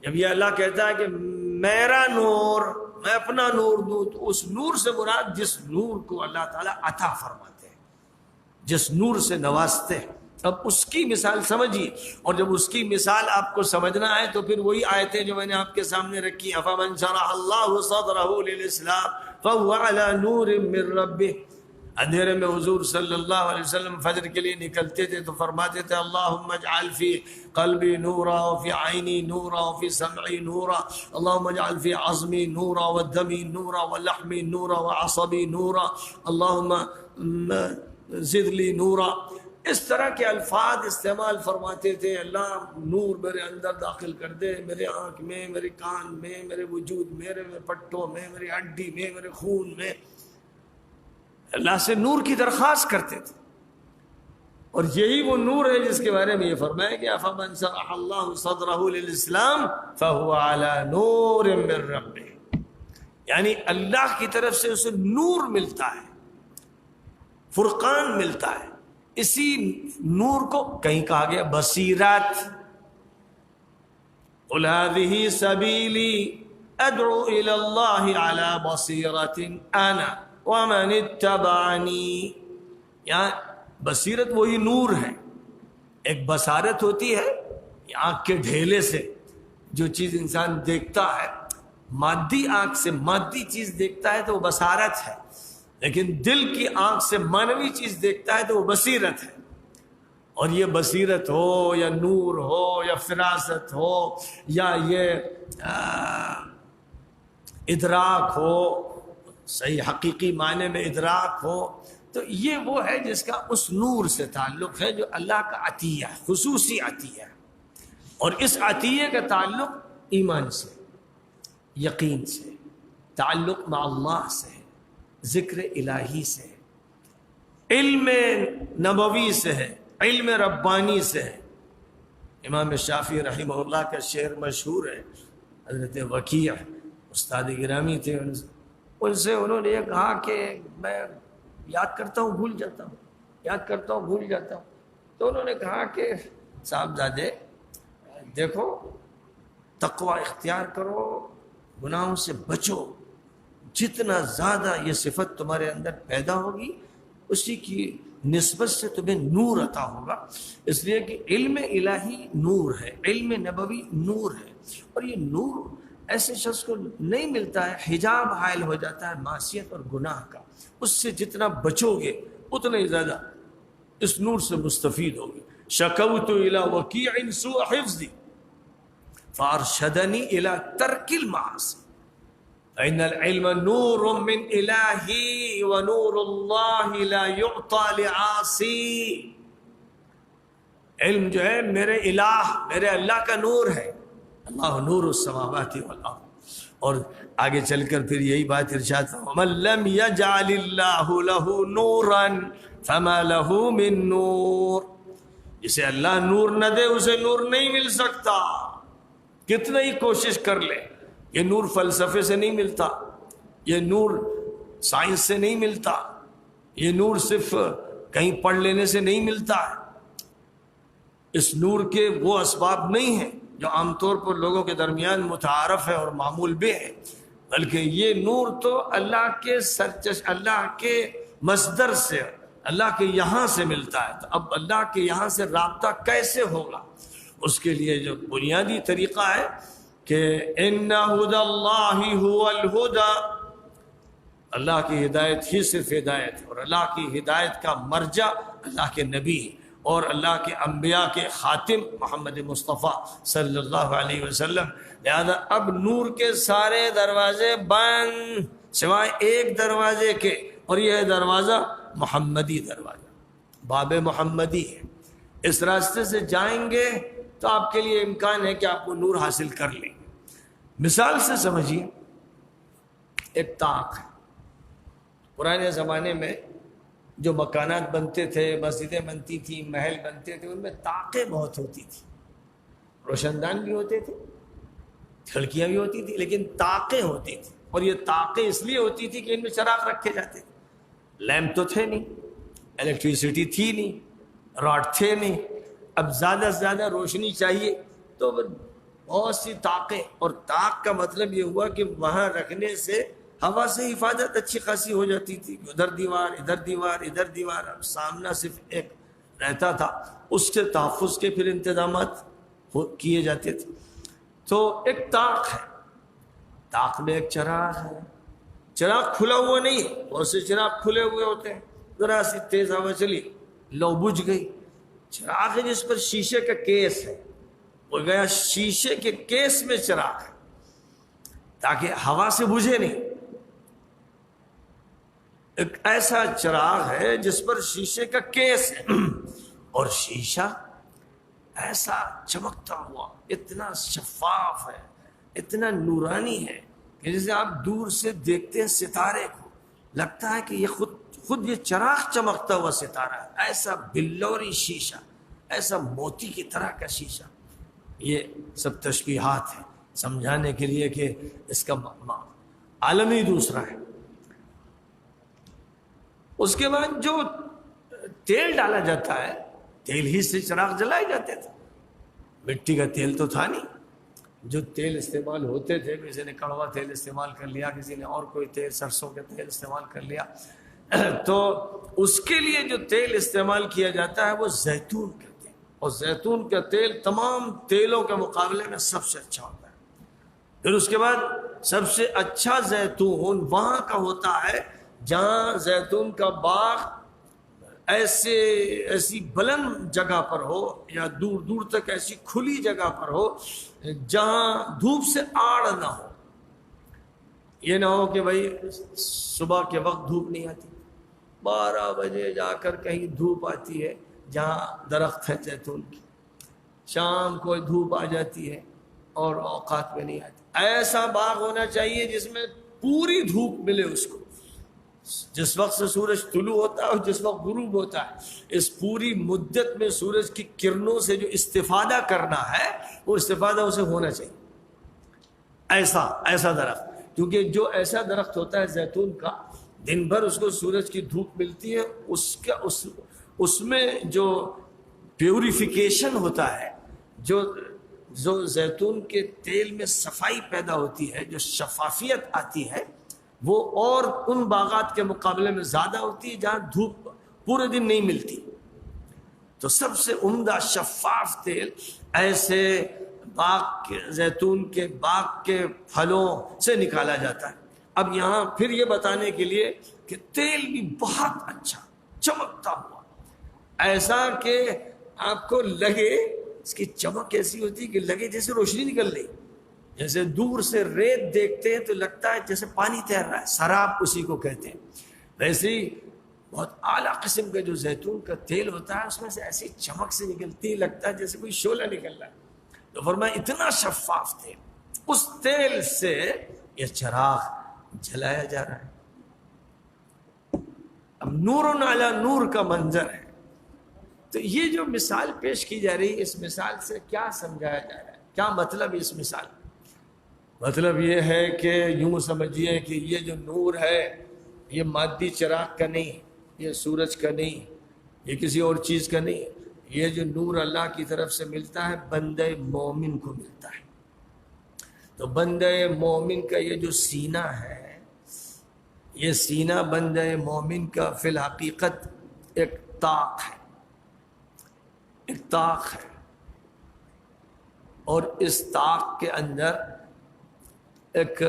جب یہ اللہ کہتا ہے کہ میرا نور، میں اپنا نور دوں، تو اس نور سے مراد جس نور کو اللہ تعالیٰ عطا فرماتے ہیں، جس نور سے نوازتے ہیں. اب اس کی مثال سمجھیے. اور جب اس کی مثال آپ کو سمجھنا ہے تو پھر وہی آیتیں جو میں نے آپ کے سامنے رکھی، افمن شرح اللہ صدرہ للاسلام فهو على نور من ربه. اندھیرے میں حضور صلی اللہ علیہ وسلم فجر کے لیے نکلتے تھے تو فرماتے تھے اللہم اجعل فی قلبی نورا وفی عینی نورا وفی سمعی نورا، اللہم اجعل فی عظمی نورا ودمی نورا ولحمی نورا وعصبی نورا، اللہم زد لی نورا. اس طرح کے الفاظ استعمال فرماتے تھے. اللہ نور میرے اندر داخل کر دے، میرے آنکھ میں، میرے کان میں، میرے وجود، میرے پٹوں میں، میری ہڈی میں، میرے خون میں. اللہ سے نور کی درخواست کرتے تھے. اور یہی وہ نور ہے جس کے بارے میں یہ فرمایا گیا فمن شرح اللہ صدرہ للاسلام فهو على نور من ربہ، یعنی اللہ کی طرف سے اسے نور ملتا ہے، فرقان ملتا ہے. اسی نور کو کہیں کہا گیا بصیرت. قل هذه سبیلی ادعو الى اللہ علی بصیرت انا ومن اتبعنی. یہاں بصیرت وہی نور ہے. ایک بصارت ہوتی ہے آنکھ کے ڈھیلے سے جو چیز انسان دیکھتا ہے، مادی آنکھ سے مادی چیز دیکھتا ہے تو وہ بصارت ہے، لیکن دل کی آنکھ سے معنوی چیز دیکھتا ہے تو وہ بصیرت ہے. اور یہ بصیرت ہو یا نور ہو یا فراست ہو یا یہ ادراک ہو، صحیح حقیقی معنی میں ادراک ہو، تو یہ وہ ہے جس کا اس نور سے تعلق ہے جو اللہ کا عطیہ ہے، خصوصی عطیہ ہے. اور اس عطیے کا تعلق ایمان سے، یقین سے، تعلق مع اللہ سے، ذکر الہی سے، علم نبوی سے ہے، علم ربانی سے ہے. امام شافعی رحمہ اللہ کا شعر مشہور ہے. حضرت وکیع استاد گرامی تھے، ان سے انہوں نے یہ کہا کہ میں یاد کرتا ہوں بھول جاتا ہوں، یاد کرتا ہوں بھول جاتا ہوں. تو انہوں نے کہا کہ صاحبزادے دیکھو، تقوی اختیار کرو، گناہوں سے بچو. جتنا زیادہ یہ صفت تمہارے اندر پیدا ہوگی اسی کی نسبت سے تمہیں نور عطا ہوگا. اس لیے کہ علم الہی نور ہے، علم نبوی نور ہے، اور یہ نور ایسے شخص کو نہیں ملتا ہے، حجاب حائل ہو جاتا ہے معصیت اور گناہ کا. اس سے جتنا بچو گے اتنا ہی زیادہ اس نور سے مستفید ہوگے. شکوت الی وکیع سوء حفظی فارشدنی الی ترک المعاصی فإن العلم نور من الہی ونور اللہ لا یعطى لعاصی. علم جو ہے میرے الہ، میرے اللہ کا نور ہے. اللہ نور السماوات والارض. اور آگے چل کر پھر یہی بات ارشاد وَمَن لَّمْ يَجْعَلِ اللَّهُ لَهُ نُورًا فَمَا لَهُ مِن نُور. جسے اللہ نور نہ دے اسے نور نہیں مل سکتا، کتنا ہی کوشش کر لے. یہ نور فلسفے سے نہیں ملتا، یہ نور سائنس سے نہیں ملتا، یہ نور صرف کہیں پڑھ لینے سے نہیں ملتا. اس نور کے وہ اسباب نہیں ہیں جو عام طور پر لوگوں کے درمیان متعارف ہے اور معمول بھی ہے، بلکہ یہ نور تو اللہ کے اللہ کے مصدر سے، اللہ کے یہاں سے ملتا ہے. تو اب اللہ کے یہاں سے رابطہ کیسے ہوگا؟ اس کے لیے جو بنیادی طریقہ ہے کہ ان ھدی اللہ ھو الھدی، اللہ کی ہدایت ہی صرف ہدایت ہے، اور اللہ کی ہدایت کا مرجع اللہ کے نبی اور اللہ کے انبیاء کے خاتم محمد مصطفیٰ صلی اللہ علیہ وسلم. لہذا اب نور کے سارے دروازے بند سوائے ایک دروازے کے، اور یہ ہے دروازہ محمدی دروازہ، باب محمدی ہے. اس راستے سے جائیں گے تو آپ کے لیے امکان ہے کہ آپ وہ نور حاصل کر لیں. مثال سے سمجھیے، ایک طاق ہے. پرانے زمانے میں جو مکانات بنتے تھے، مسجدیں بنتی تھیں، محل بنتے تھے، ان میں طاقیں بہت ہوتی تھی. روشن دان بھی ہوتے تھے، کھڑکیاں بھی ہوتی تھی، لیکن طاقیں ہوتی تھی. اور یہ طاقیں اس لیے ہوتی تھی کہ ان میں چراغ رکھے جاتے تھے. لیمپ تو تھے نہیں، الیکٹریسٹی تھی نہیں، راڈ تھے نہیں. اب زیادہ سے زیادہ روشنی چاہیے تو بہت سی طاقیں. اور طاق کا مطلب یہ ہوا کہ وہاں رکھنے سے ہوا سے حفاظت اچھی خاصی ہو جاتی تھی. ادھر دیوار، ادھر دیوار، ادھر دیوار، اب سامنا صرف ایک رہتا تھا. اس سے تحفظ کے پھر انتظامات کیے جاتے تھے. تو ایک طاق ہے، طاق میں ایک چراغ ہے. چراغ کھلا ہوا نہیں ہے، بہت سے چراغ کھلے ہوئے ہوتے ہیں، ذرا سی تیز ہوا چلی لو بجھ گئی. چراغ ہے جس پر شیشے کا کیس ہے، وہ گیا شیشے کے کیس میں چراغ ہے تاکہ ہوا سے بجھے نہیں. ایک ایسا چراغ ہے جس پر شیشے کا کیس ہے، اور شیشہ ایسا چمکتا ہوا، اتنا شفاف ہے، اتنا نورانی ہے کہ جیسے آپ دور سے دیکھتے ہیں ستارے کو، لگتا ہے کہ یہ خود یہ چراغ چمکتا ہوا ستارہ، ایسا بلوری شیشہ، ایسا موتی کی طرح کا شیشہ، یہ سب تشبیہات ہیں سمجھانے کے لیے کہ اس کا عالم ہی دوسرا ہے۔ اس کے بعد جو تیل ڈالا جاتا ہے، تیل ہی سے چراغ جلائے جاتے تھے، مٹی کا تیل تو تھا نہیں۔ جو تیل استعمال ہوتے تھے، کسی نے کڑوا تیل استعمال کر لیا، کسی نے اور کوئی تیل، سرسوں کا تیل استعمال کر لیا، تو اس کے لیے جو تیل استعمال کیا جاتا ہے وہ زیتون کا تیل، اور زیتون کا تیل تمام تیلوں کے مقابلے میں سب سے اچھا ہوتا ہے۔ پھر اس کے بعد سب سے اچھا زیتون وہاں کا ہوتا ہے جہاں زیتون کا باغ ایسی بلند جگہ پر ہو یا دور دور تک ایسی کھلی جگہ پر ہو جہاں دھوپ سے آڑ نہ ہو۔ یہ نہ ہو کہ بھائی صبح کے وقت دھوپ نہیں آتی، 12 بجے جا کر کہیں دھوپ آتی ہے جہاں درخت ہے زیتون کی، شام کو دھوپ آ جاتی ہے اور اوقات میں نہیں آتی۔ ایسا باغ ہونا چاہیے جس میں پوری دھوپ ملے اس کو، جس وقت سے سورج طلوع ہوتا ہے اور جس وقت غروب ہوتا ہے، اس پوری مدت میں سورج کی کرنوں سے جو استفادہ کرنا ہے وہ استفادہ اسے ہونا چاہیے۔ ایسا درخت، کیونکہ جو ایسا درخت ہوتا ہے زیتون کا، دن بھر اس کو سورج کی دھوپ ملتی ہے، اس میں جو پیوریفیکیشن ہوتا ہے، جو زیتون کے تیل میں صفائی پیدا ہوتی ہے، جو شفافیت آتی ہے، وہ اور ان باغات کے مقابلے میں زیادہ ہوتی ہے جہاں دھوپ پورے دن نہیں ملتی۔ تو سب سے عمدہ شفاف تیل ایسے زیتون کے باغ کے پھلوں سے نکالا جاتا ہے۔ اب یہاں پھر یہ بتانے کے لیے کہ تیل بھی بہت اچھا چمکتا ہوا، ایسا کہ آپ کو لگے، اس کی چمک ایسی ہوتی کہ لگے جیسے روشنی نکل رہی، جیسے دور سے ریت دیکھتے ہیں تو لگتا ہے جیسے پانی تیر رہا ہے، سراب اسی کو کہتے ہیں۔ ویسے ہی بہت اعلیٰ قسم کا جو زیتون کا تیل ہوتا ہے، اس میں سے ایسی چمک سے نکلتی، لگتا ہے جیسے کوئی شعلہ نکل رہا ہے۔ تو فرمایا اتنا شفاف تیل، اس تیل سے یہ چراغ جلایا جا رہا ہے۔ اب نور علی نور کا منظر ہے۔ تو یہ جو مثال پیش کی جا رہی ہے، اس مثال سے کیا سمجھایا جا رہا ہے، کیا مطلب اس مثال؟ مطلب یہ ہے کہ یوں سمجھیے کہ یہ جو نور ہے یہ مادی چراغ کا نہیں، یہ سورج کا نہیں، یہ کسی اور چیز کا نہیں، یہ جو نور اللہ کی طرف سے ملتا ہے بندہ مومن کو ملتا ہے۔ تو بندہ مومن کا یہ جو سینہ ہے، یہ سینہ بندہ مومن کا فی الحقیقت ایک طاق ہے، ایک طاق ہے، اور اس طاق کے اندر ایک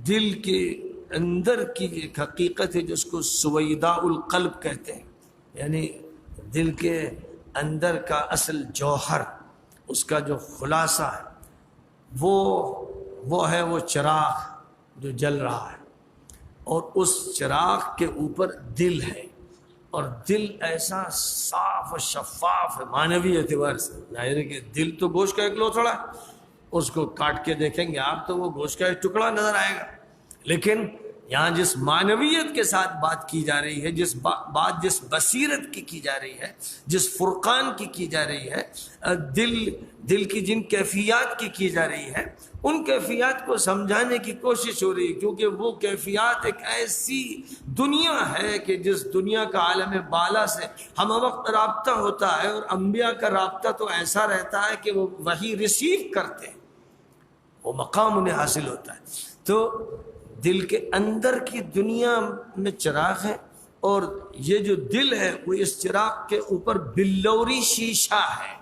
دل کے اندر کی ایک حقیقت ہے جس کو سویداء القلب کہتے ہیں، یعنی دل کے اندر کا اصل جوہر، اس کا جو خلاصہ ہے وہ ہے وہ چراغ جو جل رہا ہے، اور اس چراغ کے اوپر دل ہے، اور دل ایسا صاف و شفاف ہے معنوی اعتبار سے۔ ظاہر ہے کہ دل تو گوشت کا ایک لوتھڑا ہے، اس کو کاٹ کے دیکھیں گے آپ تو وہ گوشت کا ایک ٹکڑا نظر آئے گا، لیکن یہاں جس معنویت کے ساتھ بات کی جا رہی ہے، جس بصیرت کی جا رہی ہے، جس فرقان کی جا رہی ہے، دل کی جن کیفیات کی جا رہی ہے، ان کیفیات کو سمجھانے کی کوشش ہو رہی ہے، کیونکہ وہ کیفیات ایک ایسی دنیا ہے کہ جس دنیا کا عالم بالا سے ہم وقت رابطہ ہوتا ہے، اور انبیاء کا رابطہ تو ایسا رہتا ہے کہ وہ وحی ریسیو کرتے ہیں، وہ مقام انہیں حاصل ہوتا ہے۔ تو دل کے اندر کی دنیا میں چراغ ہے، اور یہ جو دل ہے وہ اس چراغ کے اوپر بلوری شیشہ ہے،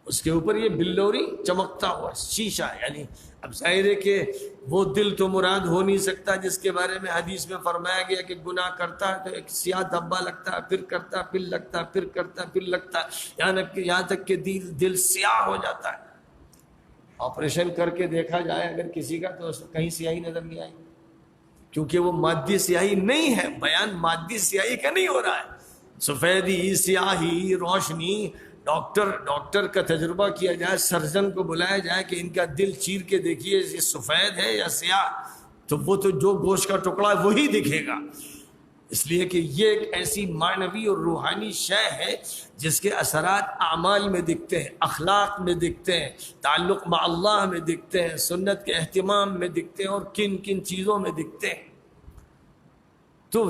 اس کے اوپر یہ بلوری چمکتا ہوا شیشہ ہے۔ یعنی اب ظاہر ہے کہ وہ دل تو مراد ہو نہیں سکتا جس کے بارے میں حدیث میں فرمایا گیا کہ گناہ کرتا ہے تو ایک سیاہ دھبا لگتا ہے، پھر کرتا ہے، پھر لگتا ہے، پھر کرتا ہے، پھر لگتا ہے، یہاں تک کہ دل سیاہ ہو جاتا ہے۔ آپریشن کر کے دیکھا جائے اگر کسی کا تو کہیں سیاہی نظر نہیں آئی، کیونکہ وہ مادی سیاہی نہیں ہے، بیان مادی سیاہی کا نہیں ہو رہا ہے۔ سفیدی، سیاہی، روشنی، ڈاکٹر کا تجربہ کیا جائے، سرجن کو بلایا جائے کہ ان کا دل چیر کے دیکھیے یہ سفید ہے یا سیاہ، تو وہ تو جو گوشت کا ٹکڑا ہے وہی دکھے گا، اس لیے کہ یہ ایک ایسی معنوی اور روحانی شے ہے جس کے اثرات اعمال میں دکھتے ہیں، اخلاق میں دکھتے ہیں، تعلق مع اللہ میں دکھتے ہیں، سنت کے اہتمام میں دکھتے ہیں، اور کن کن چیزوں میں دکھتے ہیں۔ تو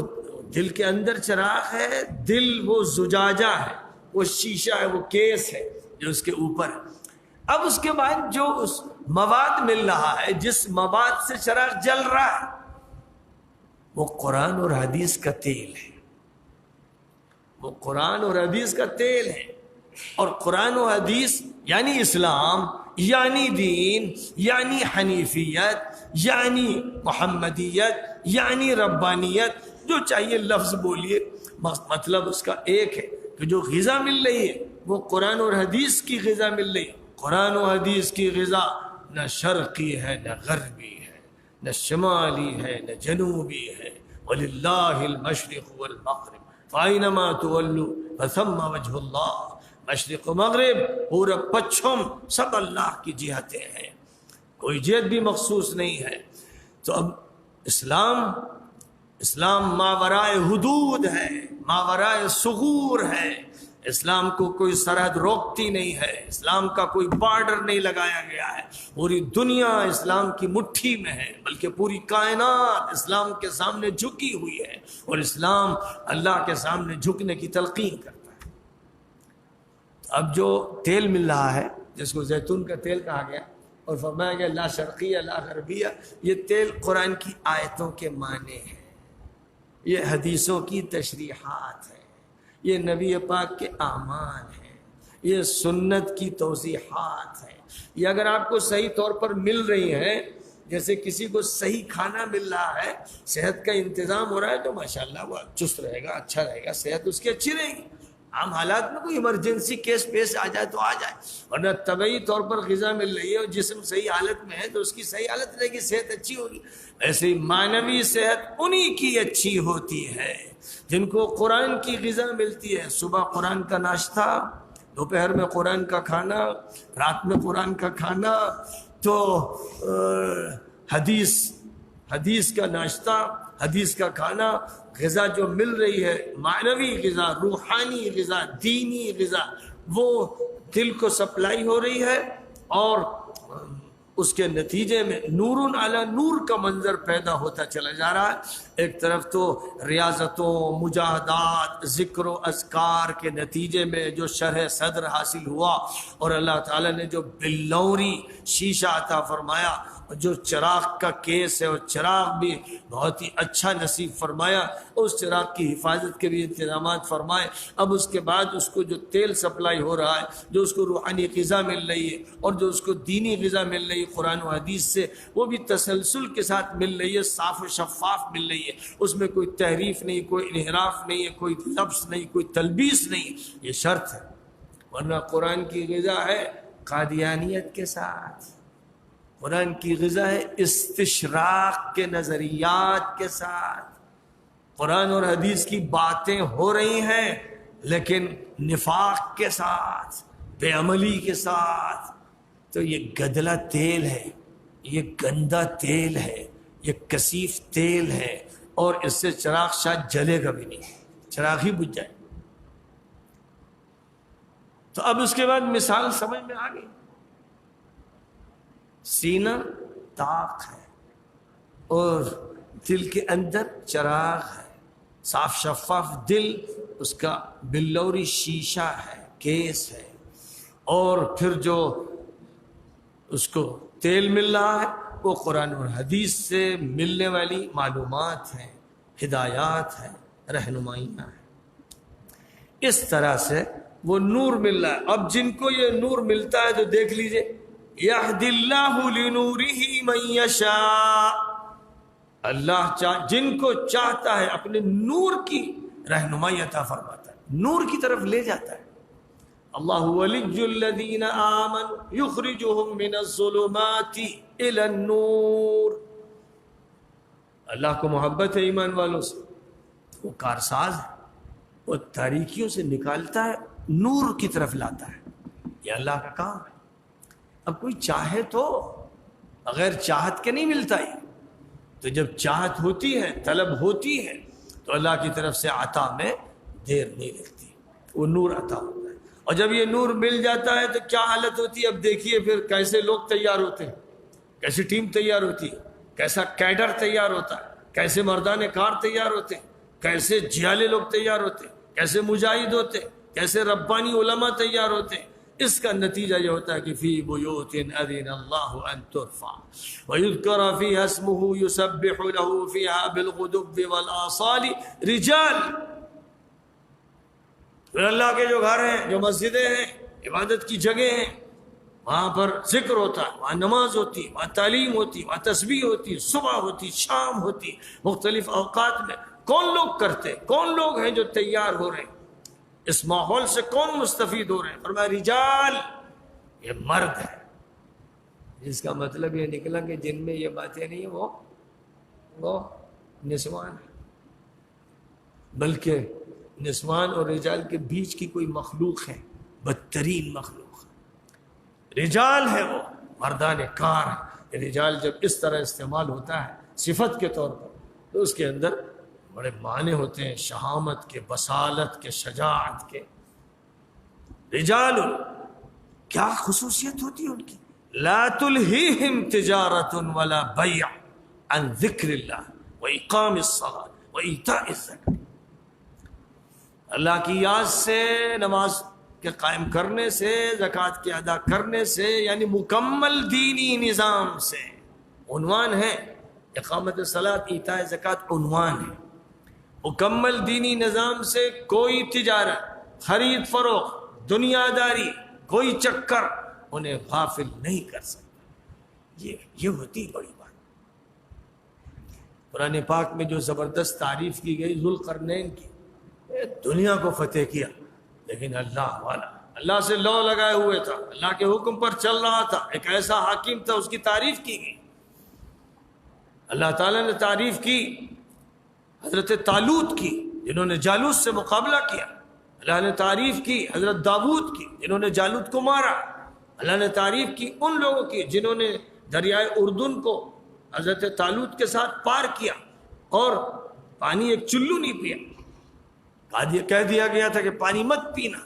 دل کے اندر چراغ ہے، دل وہ زجاجہ ہے، وہ شیشہ ہے، وہ کیس ہے جو اس کے اوپر ہے۔ اب اس کے بعد جو اس مواد مل رہا ہے، جس مواد سے چراغ جل رہا ہے، وہ قرآن اور حدیث کا تیل ہے، وہ قرآن اور حدیث کا تیل ہے۔ اور قرآن و حدیث یعنی اسلام، یعنی دین، یعنی حنیفیت، یعنی محمدیت، یعنی ربانیت، جو چاہیے لفظ بولیے، مطلب اس کا ایک ہے کہ جو غذا مل رہی ہے وہ قرآن اور حدیث کی غذا مل رہی ہے۔ قرآن و حدیث کی غذا نہ شرقی ہے نہ غربی ہے، نہ شمالی ہے نہ جنوبی ہے، وَلِلَّهِ الْمَشْرِقُ وَالْمَغْرِبُ فَأَيْنَمَا تُوَلُّوا فَثَمَّ وَجْهُ اللَّهِ۔ مشرق و مغرب، پورب پچھم، سب اللہ کی جہتیں ہیں، کوئی جہت بھی مخصوص نہیں ہے۔ تو اب اسلام ماورائے حدود ہے، ماورائے ثغور ہے، اسلام کو کوئی سرحد روکتی نہیں ہے، اسلام کا کوئی بارڈر نہیں لگایا گیا ہے، پوری دنیا اسلام کی مٹھی میں ہے، بلکہ پوری کائنات اسلام کے سامنے جھکی ہوئی ہے، اور اسلام اللہ کے سامنے جھکنے کی تلقین کرتا ہے۔ اب جو تیل مل رہا ہے جس کو زیتون کا تیل کہا گیا اور فرمایا گیا لا شرقیہ لا غربیہ، یہ تیل قرآن کی آیتوں کے معنی ہے، یہ حدیثوں کی تشریحات ہے، یہ نبی پاک کے اعمال ہیں، یہ سنت کی توضیحات ہیں۔ یہ اگر آپ کو صحیح طور پر مل رہی ہیں، جیسے کسی کو صحیح کھانا مل رہا ہے، صحت کا انتظام ہو رہا ہے، تو ماشاءاللہ وہ چست رہے گا، اچھا رہے گا، صحت اس کی اچھی رہے گی۔ عام حالات میں کوئی ایمرجنسی کیس پیش آ جائے تو آ جائے، ورنہ طبعی طور پر غذا مل رہی ہے اور جسم صحیح حالت میں ہے تو اس کی صحیح حالت رہے گی، صحت اچھی ہوگی۔ ایسے ہی معنوی صحت انہی کی اچھی ہوتی ہے جن کو قرآن کی غذا ملتی ہے۔ صبح قرآن کا ناشتہ، دوپہر میں قرآن کا کھانا، رات میں قرآن کا کھانا، تو حدیث کا ناشتہ، حدیث کا کھانا، غذا جو مل رہی ہے، معنوی غذا، روحانی غذا، دینی غذا، وہ دل کو سپلائی ہو رہی ہے، اور اس کے نتیجے میں نور علی نور کا منظر پیدا ہوتا چلا جا رہا ہے۔ ایک طرف تو ریاضتوں، مجاہدات، ذکر و اذکار کے نتیجے میں جو شرح صدر حاصل ہوا، اور اللہ تعالیٰ نے جو بالنوری شیشہ عطا فرمایا، جو چراغ کا کیس ہے، اور چراغ بھی بہت ہی اچھا نصیب فرمایا، اس چراغ کی حفاظت کے بھی انتظامات فرمائے۔ اب اس کے بعد اس کو جو تیل سپلائی ہو رہا ہے، جو اس کو روحانی غذا مل رہی ہے، اور جو اس کو دینی غذا مل رہی ہے قرآن و حدیث سے، وہ بھی تسلسل کے ساتھ مل رہی ہے، صاف و شفاف مل رہی ہے، اس میں کوئی تحریف نہیں، کوئی انحراف نہیں ہے، کوئی لفظ نہیں، کوئی تلبیس نہیں، یہ شرط ہے۔ ورنہ قرآن کی غذا ہے قادیانیت کے ساتھ، قرآن کی غذا ہے استشراق کے نظریات کے ساتھ، قرآن اور حدیث کی باتیں ہو رہی ہیں لیکن نفاق کے ساتھ، بے عملی کے ساتھ، تو یہ گدلا تیل ہے، یہ گندا تیل ہے، یہ کثیف تیل ہے، اور اس سے چراغ شاید جلے گا بھی نہیں، چراغ ہی بجھ جائے۔ تو اب اس کے بعد مثال سمجھ میں آ گئی، سینہ طاق ہے اور دل کے اندر چراغ ہے، صاف شفاف دل اس کا بلوری شیشہ ہے، کیس ہے، اور پھر جو اس کو تیل مل رہا ہے وہ قرآن اور حدیث سے ملنے والی معلومات ہیں، ہدایات ہیں، رہنمائیاں ہیں۔ اس طرح سے وہ نور مل رہا ہے۔ اب جن کو یہ نور ملتا ہے تو دیکھ لیجئے، یہدی اللہ لنورہ من یشاء، اللہ جن کو چاہتا ہے اپنے نور کی رہنمائی عطا فرماتا ہے، نور کی طرف لے جاتا ہے۔ اللہ ولی الذین آمنوا یخرجہم من الظلمات الی النور، اللہ کو محبت ہے ایمان والوں سے، وہ کارساز ہے، وہ تاریکیوں سے نکالتا ہے، نور کی طرف لاتا ہے، یہ اللہ کا کام ہے۔ اب کوئی چاہے تو، بغیر چاہت کے نہیں ملتا، تو جب چاہت ہوتی ہے، طلب ہوتی ہے، تو اللہ کی طرف سے عطا میں دیر نہیں لگتی، وہ نور عطا ہوتا ہے۔ اور جب یہ نور مل جاتا ہے تو کیا حالت ہوتی ہے؟ اب دیکھیے پھر کیسے لوگ تیار ہوتے ہیں، کیسی ٹیم تیار ہوتی ہے، کیسا کیڈر تیار ہوتا ہے، کیسے مردان کار تیار ہوتے ہیں، کیسے جھیالے لوگ تیار ہوتے ہیں، کیسے مجاہد ہوتے ہیں، کیسے ربانی علماء تیار ہوتے ہیں۔ اس کا نتیجہ یہ ہوتا ہے کہ فی بیوت اذن اللہ ان ترفع ویذکر فیہا اسمہ یسبح لہ فیہا بالغدو والآصال رجال۔ پھر اللہ کے جو گھر ہیں، جو مسجدیں ہیں، عبادت کی جگہ ہیں، وہاں پر ذکر ہوتا ہے، وہاں نماز ہوتی ہے، وہاں تعلیم ہوتی ہے، وہاں تسبیح ہوتی ہے، صبح ہوتی، شام ہوتی، مختلف اوقات میں۔ کون لوگ کرتے، کون لوگ ہیں جو تیار ہو رہے ہیں، اس ماحول سے کون مستفید ہو رہے ہیں؟ فرمایا رجال، یہ مرد ہے، جس کا مطلب یہ نکلا کہ جن میں یہ باتیں نہیں ہیں وہ نسوان ہے، بلکہ نسوان اور رجال کے بیچ کی کوئی مخلوق ہے، بدترین مخلوق ہے، رجال ہے، وہ مردان کار ہے۔ رجال جب اس طرح استعمال ہوتا ہے صفت کے طور پر تو اس کے اندر بڑے معنی ہوتے ہیں، شہامت کے، بصالت کے، شجاعت کے۔ رجال، کیا خصوصیت ہوتی ہے ان کی؟ لا تلہیہم تجارت ولا بیع عن ذکر اللہ واقام الصلاۃ وایتاء الزکاۃ۔ اللہ کی یاد سے، نماز کے قائم کرنے سے، زکوٰۃ کے ادا کرنے سے، یعنی مکمل دینی نظام سے۔ عنوان ہے اقامت الصلاۃ، ایتاء زکوٰۃ عنوان ہے۔ مکمل دینی نظام سے کوئی تجارت، خرید فروخت، دنیا داری، کوئی چکر انہیں غافل نہیں کر سکتا۔ یہ ہوتی بڑی بات۔ قرآن پاک میں جو زبردست تعریف کی گئی ذوالقرنین کی، دنیا کو فتح کیا، لیکن اللہ والا، اللہ سے لو لگائے ہوئے تھا، اللہ کے حکم پر چل رہا تھا، ایک ایسا حاکم تھا، اس کی تعریف کی گئی۔ اللہ تعالیٰ نے تعریف کی حضرت طالوت کی، جنہوں نے جالوت سے مقابلہ کیا۔ اللہ نے تعریف کی حضرت داؤد کی، جنہوں نے جالوت کو مارا۔ اللہ نے تعریف کی ان لوگوں کی جنہوں نے دریائے اردن کو حضرت طالوت کے ساتھ پار کیا اور پانی ایک چلو نہیں پیا، کہہ دیا گیا تھا کہ پانی مت پینا۔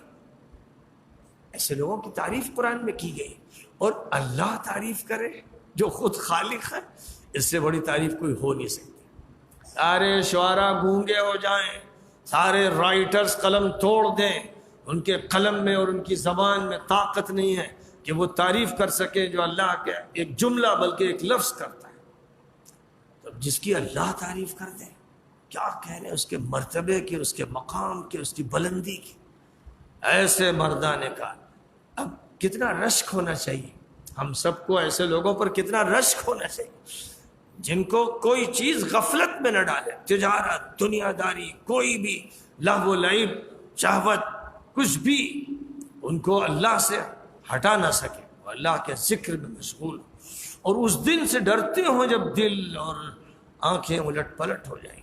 ایسے لوگوں کی تعریف قرآن میں کی گئی، اور اللہ تعریف کرے جو خود خالق ہے، اس سے بڑی تعریف کوئی ہو نہیں سکتی۔ سارے شعراء گونگے ہو جائیں، سارے رائٹرز قلم توڑ دیں، ان کے قلم میں اور ان کی زبان میں طاقت نہیں ہے کہ وہ تعریف کر سکے جو اللہ کے ایک جملہ بلکہ ایک لفظ کرتا ہے۔ تو جس کی اللہ تعریف کر دے، کیا کہنے اس کے مرتبے کی، اس کے مقام کی، اس کی بلندی کی۔ ایسے مردانے کا اب کتنا رشک ہونا چاہیے، ہم سب کو ایسے لوگوں پر کتنا رشک ہونا چاہیے جن کو کوئی چیز غفلت میں نہ ڈالے، تجارت، دنیا داری، کوئی بھی لہو و لعب، شہوت، کچھ بھی ان کو اللہ سے ہٹا نہ سکے، وہ اللہ کے ذکر میں مشغول ہو، اور اس دن سے ڈرتے ہوں جب دل اور آنکھیں الٹ پلٹ ہو جائیں،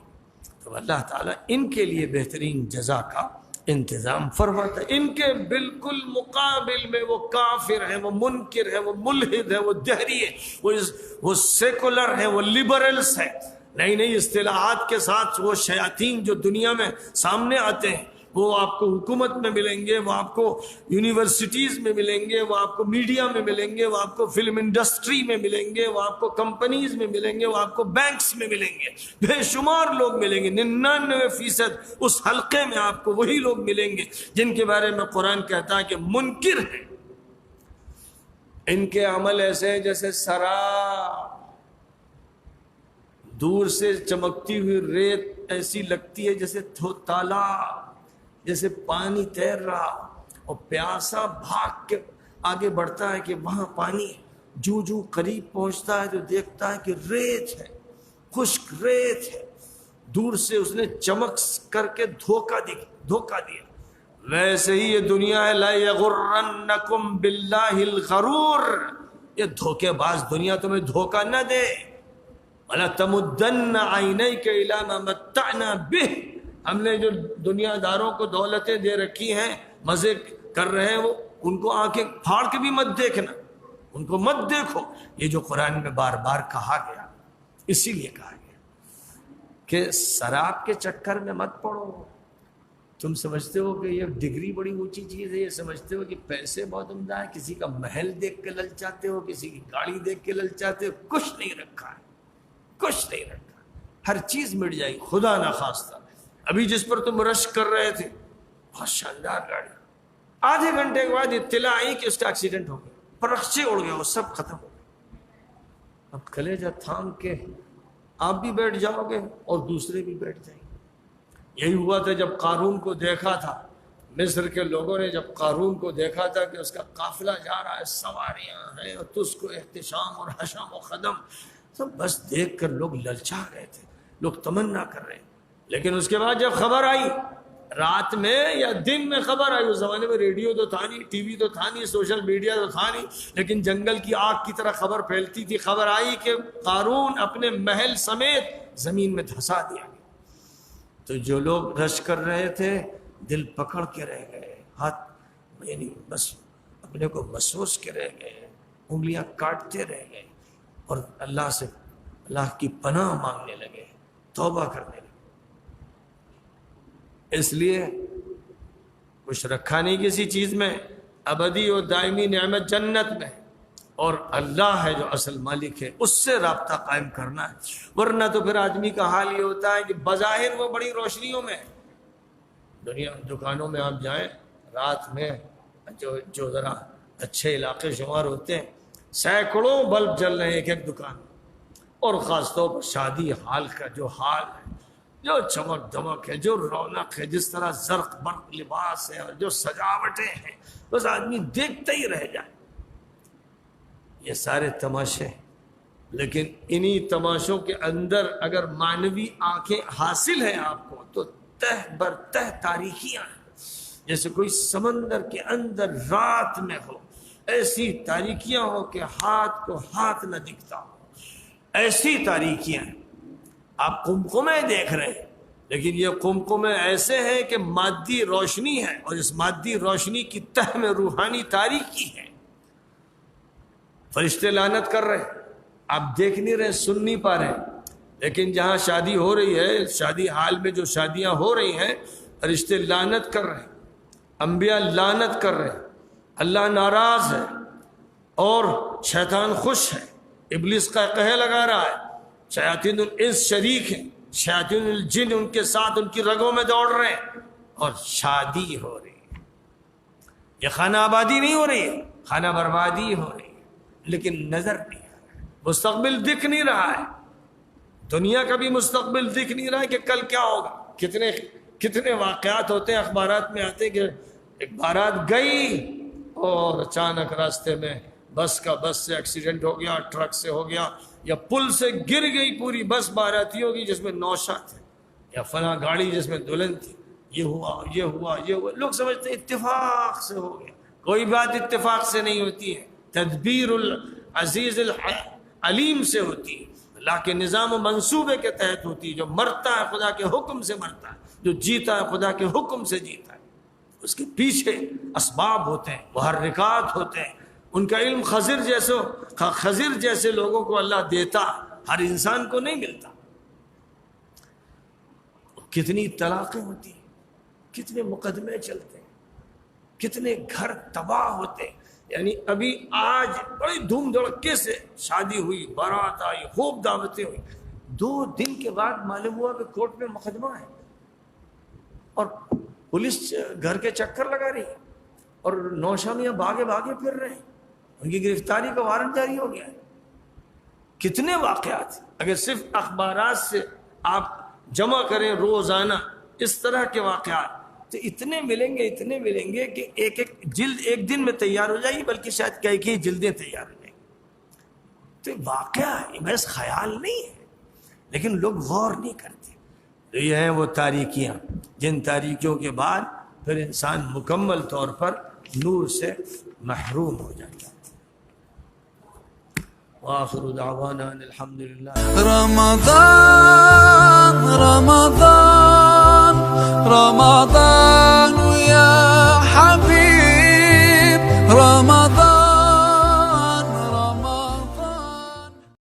تو اللہ تعالیٰ ان کے لیے بہترین جزا کا انتظام فرماتا ہے۔ ان کے بالکل مقابل میں وہ کافر ہیں، وہ منکر ہیں، وہ ملحد ہیں، وہ دہری ہیں، وہ سیکولر ہیں، وہ لبرلز ہیں، نئی نئی اصطلاحات کے ساتھ وہ شیاطین جو دنیا میں سامنے آتے ہیں، وہ آپ کو حکومت میں ملیں گے، وہ آپ کو یونیورسٹیز میں ملیں گے، وہ آپ کو میڈیا میں ملیں گے، وہ آپ کو فلم انڈسٹری میں ملیں گے، وہ آپ کو کمپنیز میں ملیں گے، وہ آپ کو بینکس میں ملیں گے، بے شمار لوگ ملیں گے، 99% اس حلقے میں آپ کو وہی لوگ ملیں گے جن کے بارے میں قرآن کہتا ہے کہ منکر ہیں۔ ان کے عمل ایسے ہیں جیسے سراب، دور سے چمکتی ہوئی ریت ایسی لگتی ہے جیسے تالاب، جیسے پانی تیر رہا، اور پیاسا بھاگ کے آگے بڑھتا ہے کہ وہاں پانی، جو قریب پہنچتا ہے تو دیکھتا ہے کہ ریت ہے، خشک ریت ہے، دور سے اس نے چمک کر کے دھوکہ دیا۔ ویسے ہی یہ دنیا ہے، لا یغرنکم باللہ الغرور، یہ دھوکے باز دنیا تمہیں دھوکہ نہ دے۔ وَلَا تَمُدَّنَّ عَيْنَيْكَ إِلَىٰ مَا مَتَّعْنَا بِهِ، ہم نے جو دنیا داروں کو دولتیں دے رکھی ہیں، مزے کر رہے ہیں، وہ ان کو آنکھیں پھاڑ کے بھی مت دیکھنا، ان کو مت دیکھو۔ یہ جو قرآن میں بار بار کہا گیا، اسی لیے کہا گیا کہ شراب کے چکر میں مت پڑو. تم سمجھتے ہو کہ یہ ڈگری بڑی اونچی چیز ہے, یہ سمجھتے ہو کہ پیسے بہت عمدہ ہے, کسی کا محل دیکھ کے للچاتے ہو, کسی کی گاڑی دیکھ کے للچاتے ہو. کچھ نہیں رکھا ہے, کچھ نہیں رکھا. ہر چیز مٹ جائے گی خدا نہ خواستہ. ابھی جس پر تم رشک کر رہے تھے بہت شاندار گاڑی, آدھے گھنٹے کے بعد اطلاع آئی کہ اس کا ایکسیڈنٹ ہو گیا, پرخچے اڑ گئے, وہ سب ختم ہو گئے. اب کلیجہ تھام کے آپ بھی بیٹھ جاؤ گے اور دوسرے بھی بیٹھ جائیں گے. یہی ہوا تھا جب قارون کو دیکھا تھا, مصر کے لوگوں نے جب قارون کو دیکھا تھا کہ اس کا قافلہ جا رہا ہے, سواریاں ہیں اور تو اس کو احتشام اور حشم و خدم, تو بس دیکھ کر لوگ للچا گئے تھے, لوگ تمنا کر رہے ہیں. لیکن اس کے بعد جب خبر آئی, رات میں یا دن میں خبر آئی, اس زمانے میں ریڈیو تو تھا نہیں, ٹی وی تو تھا نہیں, سوشل میڈیا تو تھا نہیں, لیکن جنگل کی آگ کی طرح خبر پھیلتی تھی. خبر آئی کہ قارون اپنے محل سمیت زمین میں دھسا دیا گیا. تو جو لوگ رش کر رہے تھے دل پکڑ کے رہ گئے, ہاتھ یعنی بس اپنے کو محسوس کے رہ گئے, انگلیاں کاٹتے رہ گئے اور اللہ سے اللہ کی پناہ مانگنے لگے, توبہ کرنے لگے. اس لیے کچھ رکھا نہیں کسی چیز میں, ابدی اور دائمی نعمت جنت میں, اور اللہ ہے جو اصل مالک ہے, اس سے رابطہ قائم کرنا ہے. ورنہ تو پھر آدمی کا حال یہ ہوتا ہے کہ بظاہر وہ بڑی روشنیوں میں, دنیا دکانوں میں آپ جائیں رات میں, جو ذرا اچھے علاقے شمار ہوتے ہیں, سینکڑوں بلب جل رہے ہیں ایک ایک دکان, اور خاص طور پر شادی حال کا جو حال ہے, جو چمک دمک ہے, جو رونق ہے, جس طرح زرق برق لباس ہے اور جو سجاوٹیں ہیں, بس آدمی دیکھتا ہی رہ جائے. یہ سارے تماشے, لیکن انہی تماشوں کے اندر اگر معنوی آنکھیں حاصل ہیں آپ کو تو تہ بر تہ تاریکیاں ہیں. جیسے کوئی سمندر کے اندر رات میں ہو, ایسی تاریکیاں ہو کہ ہاتھ کو ہاتھ نہ دکھتا ہو, ایسی تاریکیاں. آپ قمقمے دیکھ رہے ہیں, لیکن یہ قمقمے ایسے ہیں کہ مادی روشنی ہے, اور اس مادی روشنی کی تہ میں روحانی تاریکی ہے. فرشتے لعنت کر رہے ہیں, آپ دیکھ نہیں رہے, سن نہیں پا رہے, لیکن جہاں شادی ہو رہی ہے, شادی حال میں جو شادیاں ہو رہی ہیں, فرشتے لعنت کر رہے ہیں, انبیاء لعنت کر رہے ہیں, اللہ ناراض ہے اور شیطان خوش ہے, ابلیس کا قہر لگا رہا ہے, شیاطین الانس شریک ہیں, شیاطین الجن ان کے ساتھ ان کی رگوں میں دوڑ رہے ہیں, اور شادی ہو رہی ہے. یہ خانہ آبادی نہیں ہو رہی ہے, خانہ بربادی ہو رہی ہے, لیکن نظر نہیں آ رہا, مستقبل دکھ نہیں رہا ہے. دنیا کا بھی مستقبل دکھ نہیں رہا ہے کہ کل کیا ہوگا. کتنے واقعات ہوتے ہیں, اخبارات میں آتے ہیں کہ ایک بارات گئی اور اچانک راستے میں بس سے ایکسیڈنٹ ہو گیا, ٹرک سے ہو گیا, یا پل سے گر گئی پوری بس باراتیوں کی جس میں 9 تھے, یا فلاں گاڑی جس میں دلہن تھی, یہ ہوا. لوگ سمجھتے ہیں اتفاق سے ہو گیا. کوئی بات اتفاق سے نہیں ہوتی ہے, تدبیر العزیز العلیم سے ہوتی ہے, اللہ کے نظام و منصوبے کے تحت ہوتی ہے. جو مرتا ہے خدا کے حکم سے مرتا ہے, جو جیتا ہے خدا کے حکم سے جیتا ہے. اس کے پیچھے اسباب ہوتے ہیں, محرکات ہوتے ہیں. ان کا علم خضر جیسے لوگوں کو اللہ دیتا, ہر انسان کو نہیں ملتا. کتنی طلاقیں ہوتی ہیں, کتنے مقدمے چلتے ہیں, کتنے گھر تباہ ہوتے ہیں. یعنی ابھی آج بڑی دھوم دھڑکے سے شادی ہوئی, بارات آئی, خوب دعوتیں ہوئی, 2 دن کے بعد معلوم ہوا کہ کورٹ میں مقدمہ ہے اور پولیس گھر کے چکر لگا رہی ہے اور نوشامیاں بھاگے پھر رہے ہیں, ان کی گرفتاری کا وارنٹ جاری ہو گیا ہے. کتنے واقعات, اگر صرف اخبارات سے آپ جمع کریں روزانہ اس طرح کے واقعات, تو اتنے ملیں گے کہ ایک جلد ایک دن میں تیار ہو جائے گی, بلکہ شاید کئی جلدیں تیار ہو جائیں گی. تو واقعہ ہے, بس خیال نہیں ہے, لیکن لوگ غور نہیں کرتے. تو یہ ہیں وہ تاریکیاں, جن تاریکیوں کے بعد پھر انسان مکمل طور پر نور سے محروم ہو جاتا ہے. وآخر دعوانا الحمدللہ. رمضان